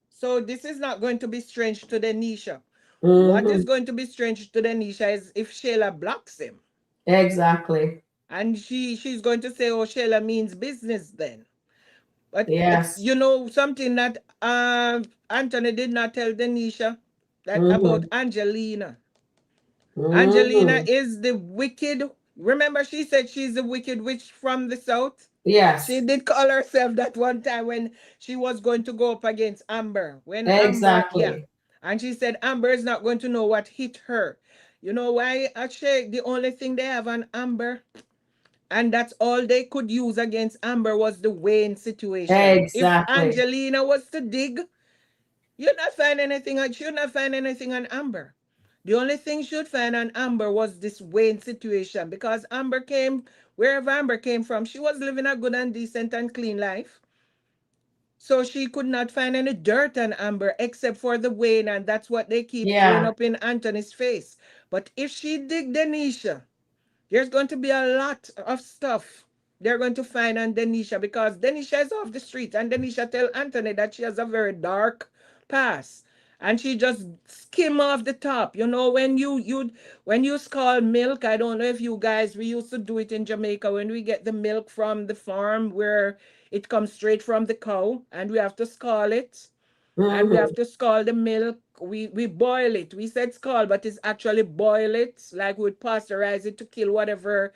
So this is not going to be strange to Denisha. What is Mm-hmm. going to be strange to Denisha is if Shayla blocks him. Exactly. And she's going to say, oh, Shayla means business then. But Yes. something that Anthony did not tell Denisha that about Mm-hmm. Angelina. Angelina Mm-hmm. is the wicked. Remember, she said she's the wicked witch from the south. She Yes. did call herself that one time when she was going to go up against Amber. When Amber, yeah. Exactly. And she said Amber is not going to know what hit her. You know why? Actually, the only thing they have on Amber, and that's all they could use against Amber, was the Wayne situation. If Exactly. Angelina was to dig, you'd not find anything on Amber. The only thing she'd find on Amber was this Wayne situation because Amber came, wherever Amber came from, she was living a good and decent and clean life. So she could not find any dirt on Amber except for the Wayne, and that's what they keep throwing Yeah. up in Anthony's face. But if she dig Denisha, there's going to be a lot of stuff they're going to find on Denisha, because Denisha is off the street and Denisha tell Anthony that she has a very dark past. And she just skim off the top. You know, when you scald milk, I don't know if you guys, we used to do it in Jamaica when we get the milk from the farm where it comes straight from the cow and we have to scald it and we Mm-hmm. have to scald the milk. We boil it. We said scald, but it's actually boil it. Like we'd pasteurize it to kill whatever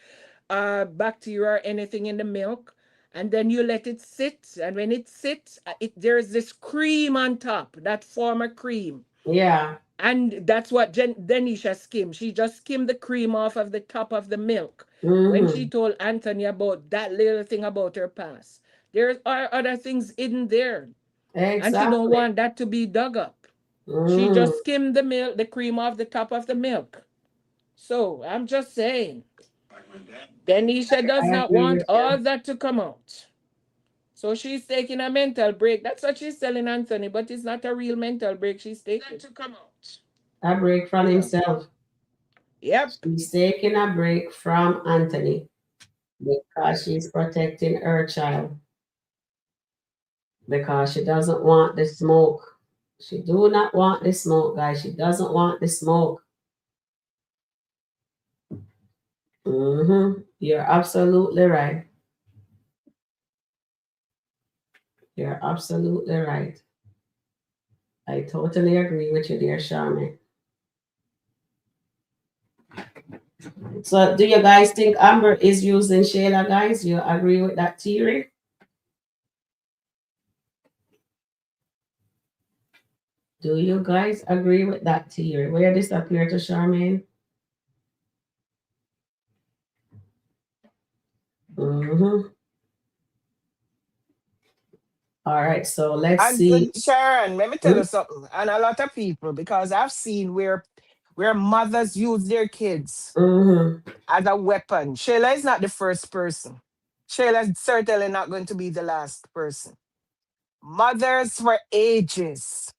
bacteria or anything in the milk. And then you let it sit. And when it sits, there's this cream on top, that form a cream. Yeah. And that's what Denisha skimmed. She just skimmed the cream off of the top of the milk when she Mm-hmm. told Anthony about that little thing about her past. There are other things hidden there, and she don't Exactly. want that to be dug up. She Mm. just skimmed the milk, the cream off the top of the milk. So I'm just saying, Denisha does I not agree want with all you. that to come out. So she's taking a mental break. That's what she's telling Anthony, but it's not a real mental break she's taking. To come out. A break from Yeah. himself. Yep. She's taking a break from Anthony because she's protecting her child. Because she doesn't want the smoke. She do not want the smoke, guys. She doesn't want the smoke. You're absolutely right. You're absolutely right. I totally agree with you there, Charmaine. So, do you guys think Amber is using Shayla, guys? You agree with that theory? Do you guys agree with that theory? Where disappear to Charmaine? Mm-hmm. All right, so let's And see. Sharon, let me tell you something. And a lot of people, because I've seen where mothers use their kids Mm-hmm. as a weapon. Shayla is not the first person. Shayla is certainly not going to be the last person. Mothers for ages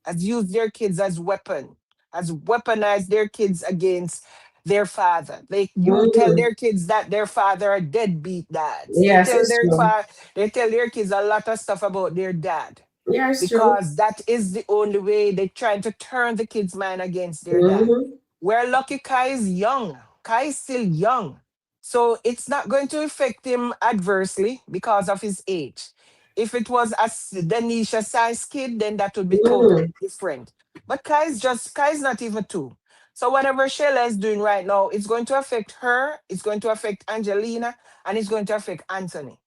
has used their kids as weapon, has weaponized their kids against their father. You tell Mm-hmm. their kids that their father are deadbeat dads. Yes, it's true. They tell their kids a lot of stuff about their dad, Yeah, it's true. because that is the only way they're trying to turn the kid's mind against their dad. Mm-hmm. Where lucky Kai is young. Kai is still young. So it's not going to affect him adversely because of his age. If it was a Denisha size kid, then that would be totally Mm-hmm. different. But Kai's not even two. So whatever Shayla is doing right now, it's going to affect her, it's going to affect Angelina, and it's going to affect Anthony.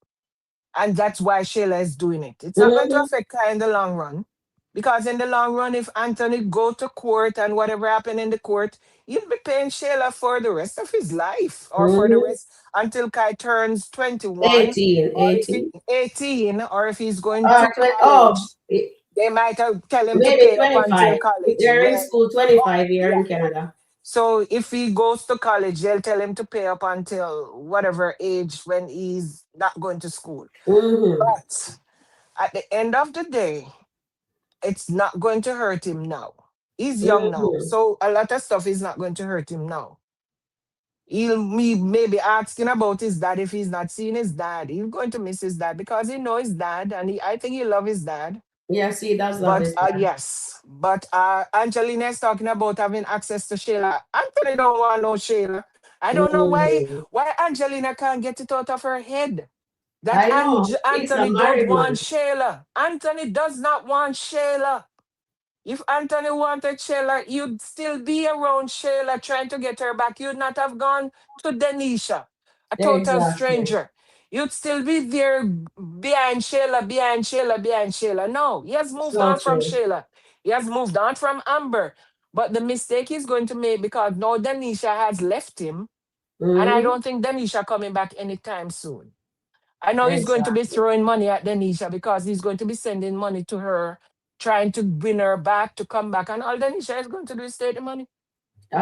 And that's why Shayla is doing it. It's not going to Mm-hmm. affect Kai in the long run. Because in the long run, if Anthony go to court and whatever happened in the court, he'll be paying Shayla for the rest of his life, or for the Mm-hmm. rest until Kai turns 21, 18, or if he 18. 18, or if he's going to 20, oh, college, they might tell him to maybe pay up until 25. college. They're in Where, school oh, 25 here yeah. in Canada. So if he goes to college, they'll tell him to pay up until whatever age when he's not going to school. Mm-hmm. But at the end of the day, it's not going to hurt him now. He's young now. Mm-hmm. So a lot of stuff is not going to hurt him now. He'll me maybe asking about his dad if he's not seeing his dad. He's going to miss his dad because he know his dad, and I think he love his dad. Yes, he does love But his dad. yes, but Angelina is talking about having access to Sheila. Anthony don't want no Sheila. I don't know Mm-hmm. why Angelina can't get it out of her head that I know. It's a Anthony don't married want man. Sheila. Anthony does not want Sheila. If Anthony wanted Sheila, you'd still be around Sheila trying to get her back. You'd not have gone to Denisha, a total Exactly. stranger. You'd still be there behind Sheila, behind Sheila, behind Sheila. No, he has moved So on from true. Sheila. He has moved on from Amber. But the mistake he's going to make, because now Denisha has left him, and I Mm-hmm. don't think Denisha coming back anytime soon. I know he's going to be Exactly. throwing money at Denisha because he's going to be sending money to her, trying to win her back to come back. And all Denisha is going to do is take the money.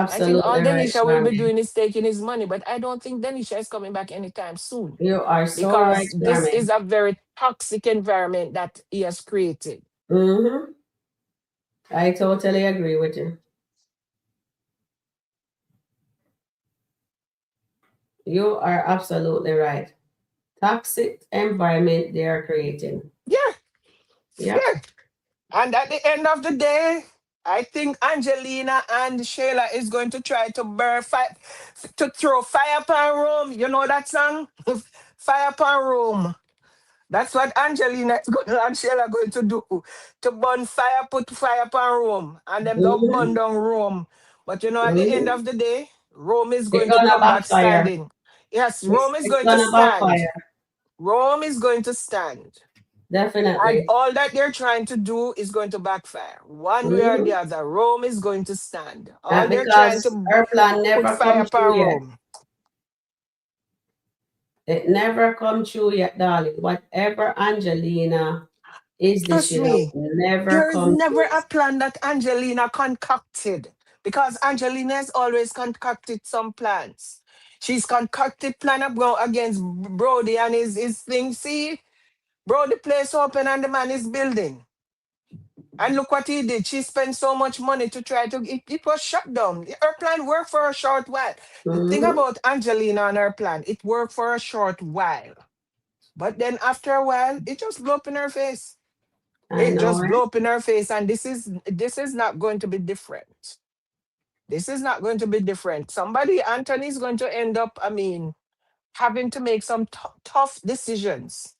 I think all Absolutely right, Denisha will be Charmaine. doing is taking his money, but I don't think Denisha is coming back anytime soon You are so right, because this Charmaine. is a very toxic environment that he has created. Mm-hmm. I totally agree with you. You are absolutely right. Toxic environment they are creating. Yeah, Yep. yeah. And at the end of the day, I think Angelina and Shayla is going to try to burn fire, to throw fire upon Rome. You know that song? Fire upon Rome. That's what Angelina is going and Shayla going to do. To burn fire, put fire upon Rome. And them don't burn Mm-hmm. down Rome. But you know, at the end Mm-hmm. of the day, Rome is It's going to gonna come back backfire. standing. Yes, Rome is It's going to gonna stand. backfire. Rome is going to stand. And Definitely. all that they're trying to do is going to backfire. One way or the Mm-hmm. other, Rome is going to stand. All And they're trying because to her plan put never fire come true upon yet. Rome. It never come true yet, darling. Whatever Angelina is Trust dishing out me, never there is come never true. a plan that Angelina concocted because Angelina has always concocted some plans. She's concocted plan up go against Brody and his thing. See, Brody place open and the man is building. And look what he did. She spent so much money to try to. It was shut down. Her plan worked for a short while. The thing Mm-hmm. about Angelina and her plan, it worked for a short while. But then after a while, it just blew up in her face. I It know, just blew right? up in her face. And this is not going to be different. This is not going to be different. Somebody, Anthony, is going to end up, having to make some tough decisions.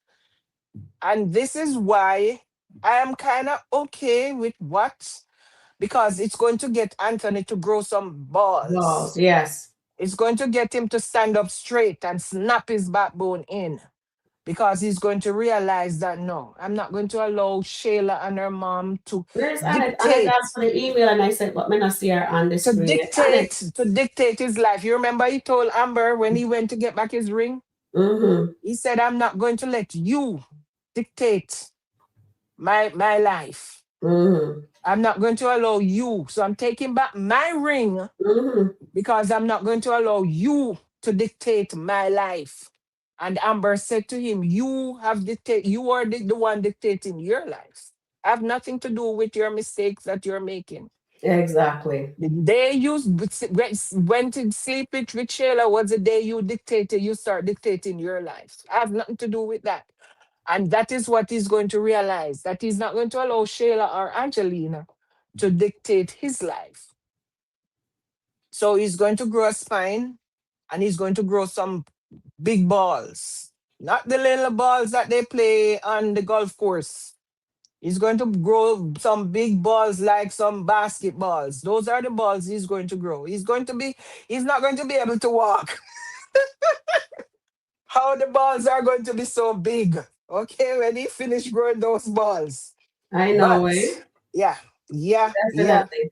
And this is why I am kind of okay with what because it's going to get Anthony to grow some Balls, balls. yes. It's going to get him to stand up straight and snap his backbone in because he's going to realize that no, I'm not going to allow Shayla and her mom to Where's Annette? Annette dictate, asked for the email and I said, but me not see her on the to screen yet. dictate, Annette. to dictate his life. You remember he told Amber when he went to get back his ring? Mm-hmm. He said, I'm not going to let you dictate my life. Mm-hmm. I'm not going to allow you. So I'm taking back my ring Mm-hmm. because I'm not going to allow you to dictate my life. And Amber said to him, you are the one dictating your life. I have nothing to do with your mistakes that you're making. Exactly. The day you went to sleep with Shayla was the day you start dictating your life. I have nothing to do with that. And that is what he's going to realize, that he's not going to allow Shayla or Angelina to dictate his life. So he's going to grow a spine and he's going to grow some big balls. Not the little balls that they play on the golf course. He's going to grow some big balls like some basketballs. Those are the balls he's going to grow. He's not going to be able to walk. How the balls are going to be so big. Okay, when he finish growing those balls. I know, But eh? yeah, yeah, yeah. Definitely.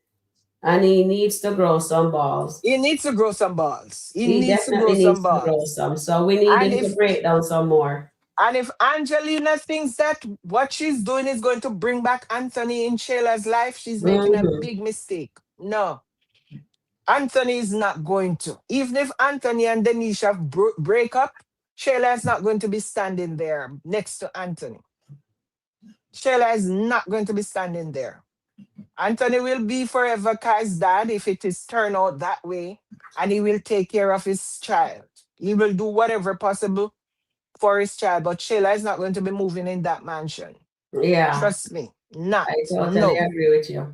And he needs to grow some balls. He needs to grow some balls. He He needs to grow definitely some needs to grow balls. some. So we need And him to if break down some more. And if Angelina thinks that what she's doing is going to bring back Anthony in Shayla's life, she's making a Mm-hmm. big mistake. No, Anthony is not going to. Even if Anthony and Denisha break up, Shayla is not going to be standing there next to Anthony. Shayla is not going to be standing there. Anthony will be forever Kai's dad if it is turned out that way, and he will take care of his child. He will do whatever possible for his child, but Shayla is not going to be moving in that mansion. Yeah, Trust me, not. I totally No. agree with you.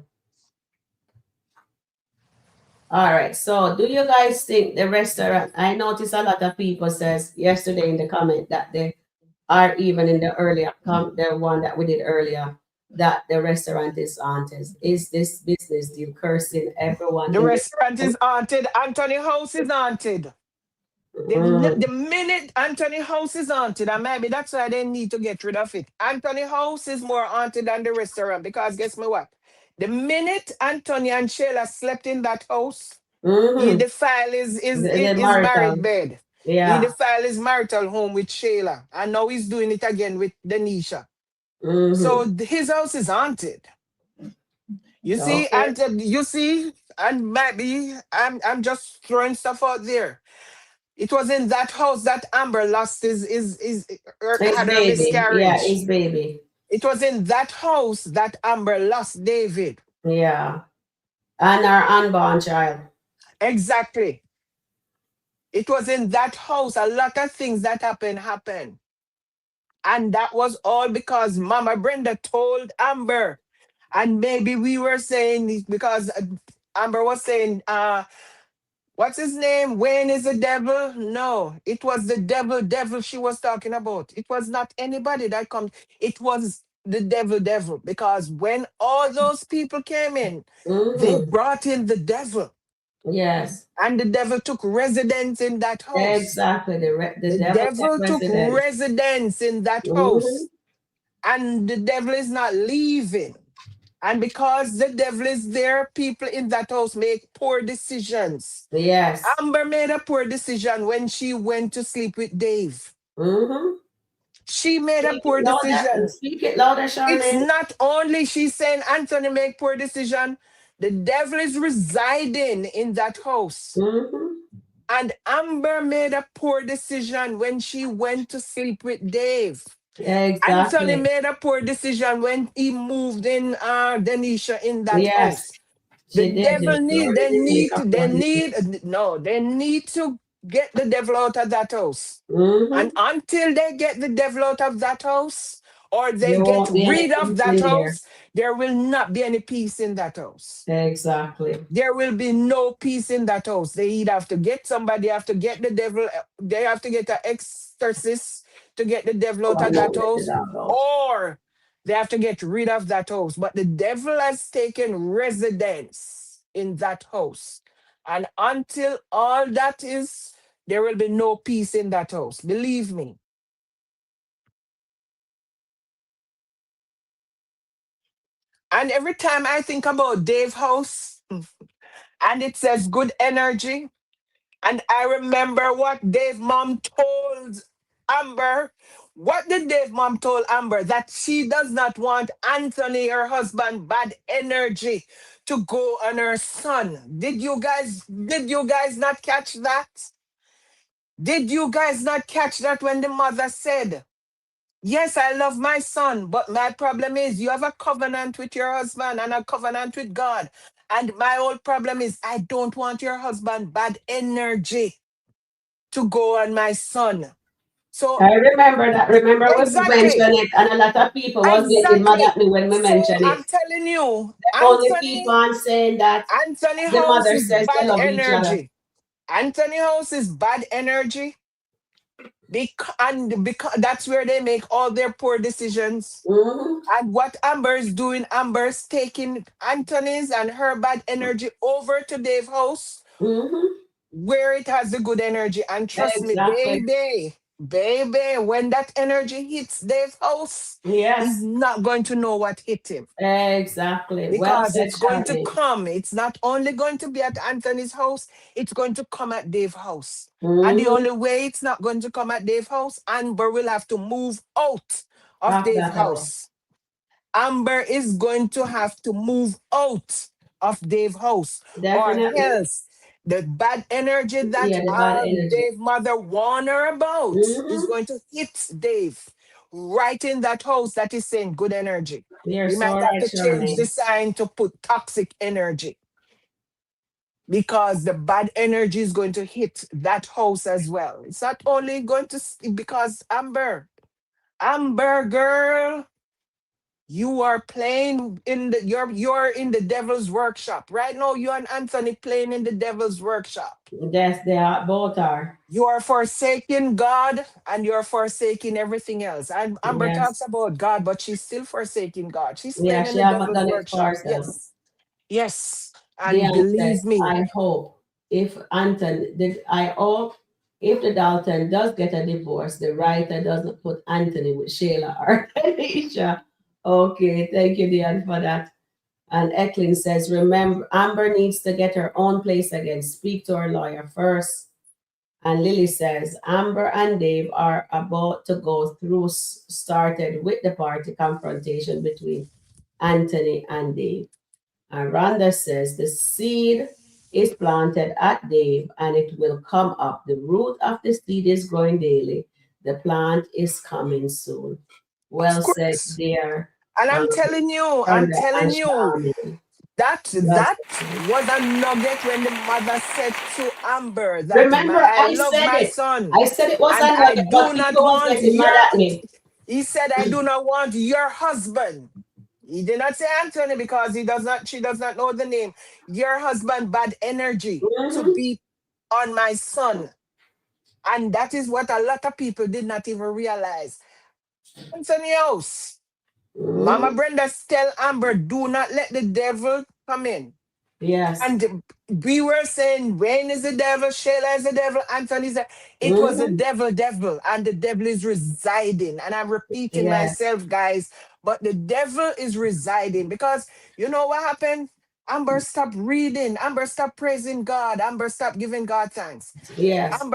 All right. So, do you guys think the restaurant? I noticed a lot of people says yesterday in the comment that they are even in the earlier the one that we did earlier that the restaurant is haunted. Is this business deal cursing everyone The in the restaurant is haunted. Anthony House is haunted. The Mm, minute Anthony House is haunted, and maybe that's why they need to get rid of it. Anthony House is more haunted than the restaurant because guess me what? The minute Anthony and Shayla slept in that house, he mm-hmm. defiled The his married marital. bed. He Yeah. defiled his marital home with Shayla. And now he's doing it again with Denisha. Mm-hmm. So his house is haunted. You see, Okay. you see, and maybe I'm just throwing stuff out there. It was in that house that Amber lost His had her baby. Yeah, miscarriage. his baby. It was in that house that Amber lost David. Yeah. And our unborn child. Exactly. It was in that house. A lot of things that happened. And that was all because Mama Brenda told Amber. And maybe we were saying it because Amber was saying, what's his name? Wayne is the devil. No, it was the devil she was talking about. It was not anybody that comes. It was the devil. Because when all those people came in, they Mm-hmm. brought in the devil. Yes. And the devil took residence in that house. Exactly. The The devil take devil took residence. residence in that Mm-hmm. house. And the devil is not leaving. And because the devil is there, people in that house make poor decisions. Yes. Amber made a poor decision when she went to sleep with Dave. Mm-hmm. She made a Speak it poor louder. decision. Speak it louder, It's Charmaine. not only she's saying Anthony make poor decision. The devil is residing in that house. Mm-hmm. And Amber made a poor decision when she went to sleep with Dave. Anthony Exactly. made a poor decision when he moved in Denisha in that Yes. house. The She did. devil She need, already they did make need, a they poor need, no, they need to get the devil out of that house. Mm-hmm. And until they get the devil out of that house or they There get won't be any rid of peace that in there. house, there will not be any peace in that house. Exactly. There will be no peace in that house. They either have to get somebody, have to get the devil, they have to get an exorcist to get the devil Oh, out I of know that let the house, dog out. or they have to get rid of that house. But the devil has taken residence in that house. And until all that is, there will be no peace in that house. Believe me. And every time I think about Dave House and it says good energy, and I remember what Dave mom told Amber. What did Dave mom told Amber? That she does not want Anthony, her husband, bad energy to go on her son. Did you guys not catch that? Did you guys not catch that when the mother said, yes, I love my son, but my problem is you have a covenant with your husband and a covenant with God. And my whole problem is I don't want your husband bad energy to go on my son. So I remember that. Remember when we exactly, mentioned it, and a lot of people was getting mad exactly. at me when we So mentioned it. I'm telling you, Only keep Anthony, on saying that Anthony the House mother is says they bad love each other. energy. Anthony House is bad energy because that's where they make all their poor decisions. Mm-hmm. And what Amber is doing, Amber's taking Anthony's and her bad energy over to Dave House Mm-hmm. where it has the good energy. And trust me, Exactly. baby, when that energy hits Dave's house, he's Yes. not going to know what hit him Exactly. Well because said, it's going to Charmaine. come. It's not only going to be at Anthony's house, it's going to come at Dave's house. And the Mm-hmm. only way it's not going to come at Dave's house, Amber will have to move out of Of Dave's that house. house. Amber is going to have to move out of Dave's house, or Definitely. else the bad energy that Yeah, the bad energy. Dave mother warned her about is Mm-hmm. going to hit Dave right in that house that is saying good energy. You're We so might have right, to change the Charmaine. sign to put toxic energy because the bad energy is going to hit that house as well. It's not only going to because Amber girl, you are playing in the you're in the devil's workshop. Right now, you and Anthony playing in the devil's workshop. Yes, they are both are. You are forsaking God and you're forsaking everything else. And Amber talks Yes. about God, but she's still forsaking God. She's Yeah, playing in she the haven't devil's done it for workshop. herself. Yes. Yes. And Dion said, believe me, I hope if I hope if the Dalton does get a divorce, the writer doesn't put Anthony with Shayla or Alicia. Okay, thank you, Dion, for that. And Eklund says, remember, Amber needs to get her own place again. Speak to her lawyer first. And Lily says, Amber and Dave are about to go through, started with the party confrontation between Anthony and Dave. And Rhonda says the seed is planted at Dave and it will come up. The root of the seed is growing daily. The plant is coming soon. Of Well said course. there, And um, I'm Rhonda and telling you, Charmaine. Well that said. was a nugget when the mother said to Amber that Remember, I I love said my it. son I said it was and a I nugget, do but not people was want getting mad your, at me. he said, I do not want your husband. He did not say Anthony because she does not know the name. Your husband, bad energy to Mm-hmm. be on my son. And that is what a lot of people did not even realize. Anthony House. Mama Mm-hmm. Brenda tell Amber, do not let the devil come in. Yes. And we were saying, Wayne is the devil, Shayla is the devil, Anthony is the... It was the Mm-hmm. devil, and the devil is residing. And I'm repeating Yes. myself, guys, but the devil is residing because you know what happened? Amber stopped reading. Amber stopped praising God. Amber stopped giving God thanks. Yes.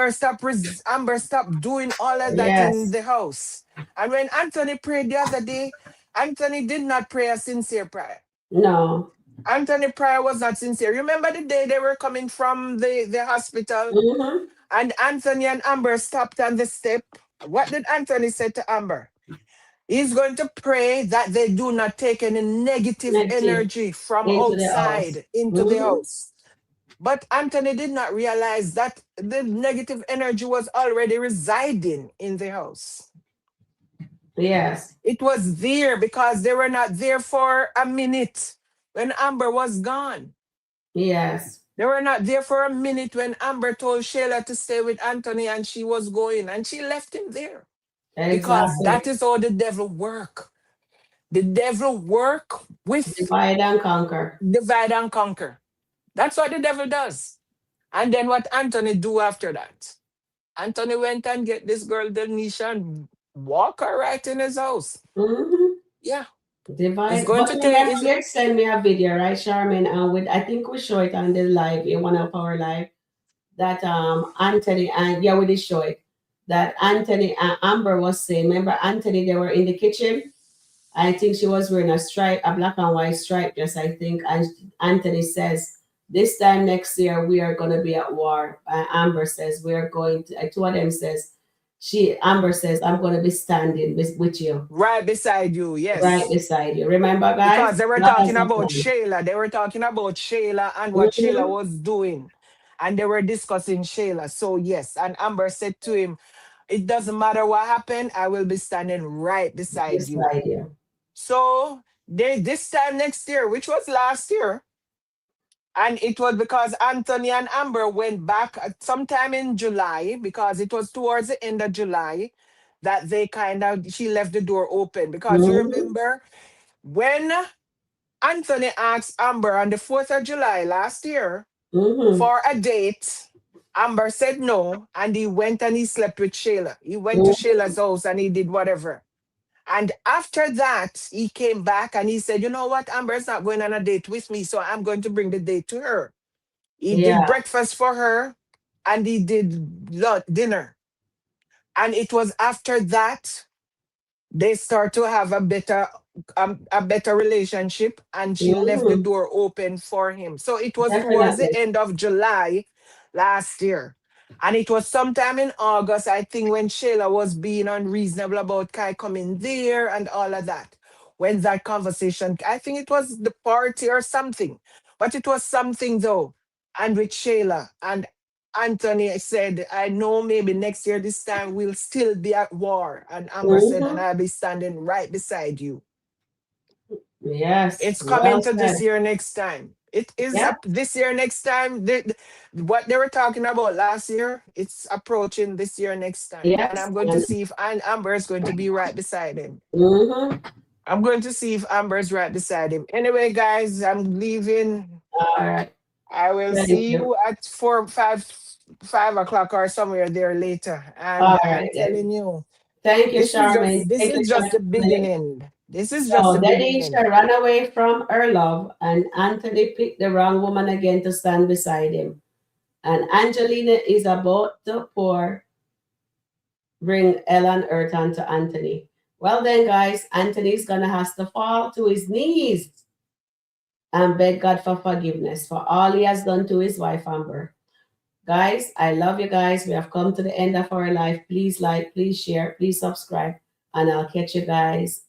Amber stopped doing all of that in Yes. the house. And when Anthony prayed the other day, Anthony did not pray a sincere prayer. No. Anthony prayer was not sincere. Remember the day they were coming from the hospital Mm-hmm. and Anthony and Amber stopped on the step? What did Anthony say to Amber? He's going to pray that they do not take any negative Negative energy from into the house. outside into the Mm-hmm. house. But Anthony did not realize that the negative energy was already residing in the house. Yes. It was there because they were not there for a minute when Amber was gone. Yes. They were not there for a minute when Amber told Shayla to stay with Anthony and she was going and she left him there. Because that Exactly. is how the devil work. The devil work with Divide and conquer. divide and conquer. That's what the devil does. And then what Anthony do after that? Anthony went and get this girl Denisha and walk her right in his house. Mm-hmm. Yeah. It's Divide. going But to take remember, is you send me a video, right, Charmin? And with I think we show it on the live in one of our live that Anthony and yeah, we did show it that Anthony and Amber was saying. Remember, Anthony, they were in the kitchen. I think she was wearing a stripe, a black and white stripe dress, I think. And Anthony says, this time next year, we are going to be at war. Amber says, we're going to, two of them says, Amber says, I'm going to be standing with you, right beside you. right Yes. beside you. Remember, guys? Because they were That talking has about happened. Shayla. They were talking about Shayla and what Shayla Mm-hmm. was doing. And they were discussing Shayla. So, yes. And Amber said to him, it doesn't matter what happened, I will be standing right beside you. Beside you. So, this time next year, which was last year, and it was because Anthony and Amber went back at sometime in July, because it was towards the end of July that she left the door open. Because you Mm-hmm. remember when Anthony asked Amber on the 4th of July last year Mm-hmm. for a date. Amber said no, and he went and he slept with Shayla. He went to Mm-hmm. Shayla's house and he did whatever. And after that, he came back and he said, you know what, Amber's not going on a date with me, so I'm going to bring the date to her. He did Yeah. breakfast for her and he did dinner. And it was after that they start to have a better relationship, and she left the Mm-hmm. door open for him. So it was towards the Definitely. end of July last year, and it was sometime in August, I think, when Shayla was being unreasonable about Kai coming there and all of that. When that conversation, I think it was the party or something, but it was something though. And with Shayla and Anthony said, I know maybe next year, this time, we'll still be at war. And Amber said, and Mm-hmm. I'll be standing right beside you. Yes. It's coming Well to said. this year next time. It is Yeah. up this year next time. What they were talking about last year, it's approaching this year next time. And Yes. I'm going to And see if Amber is going to be right beside him. mm-hmm. I'm going to see if Amber is right beside him. Anyway, guys, I'm leaving. All right. I will Thank see you. you at 5 o'clock or somewhere there later. And All I'm right then. telling you, Thank you, Charmaine. this Thank you, is just the Charmaine. beginning. This is just So the Denisha beginning. ran away from her love, and Anthony picked the wrong woman again to stand beside him. And Angelina is about to bring Ellen Earth onto Anthony. Well then, guys, Anthony's gonna have to fall to his knees and beg God for forgiveness for all he has done to his wife Amber. Guys, I love you guys. We have come to the end of our life. Please like, please share, please subscribe, and I'll catch you guys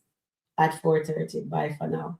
at 4:30. Bye for now.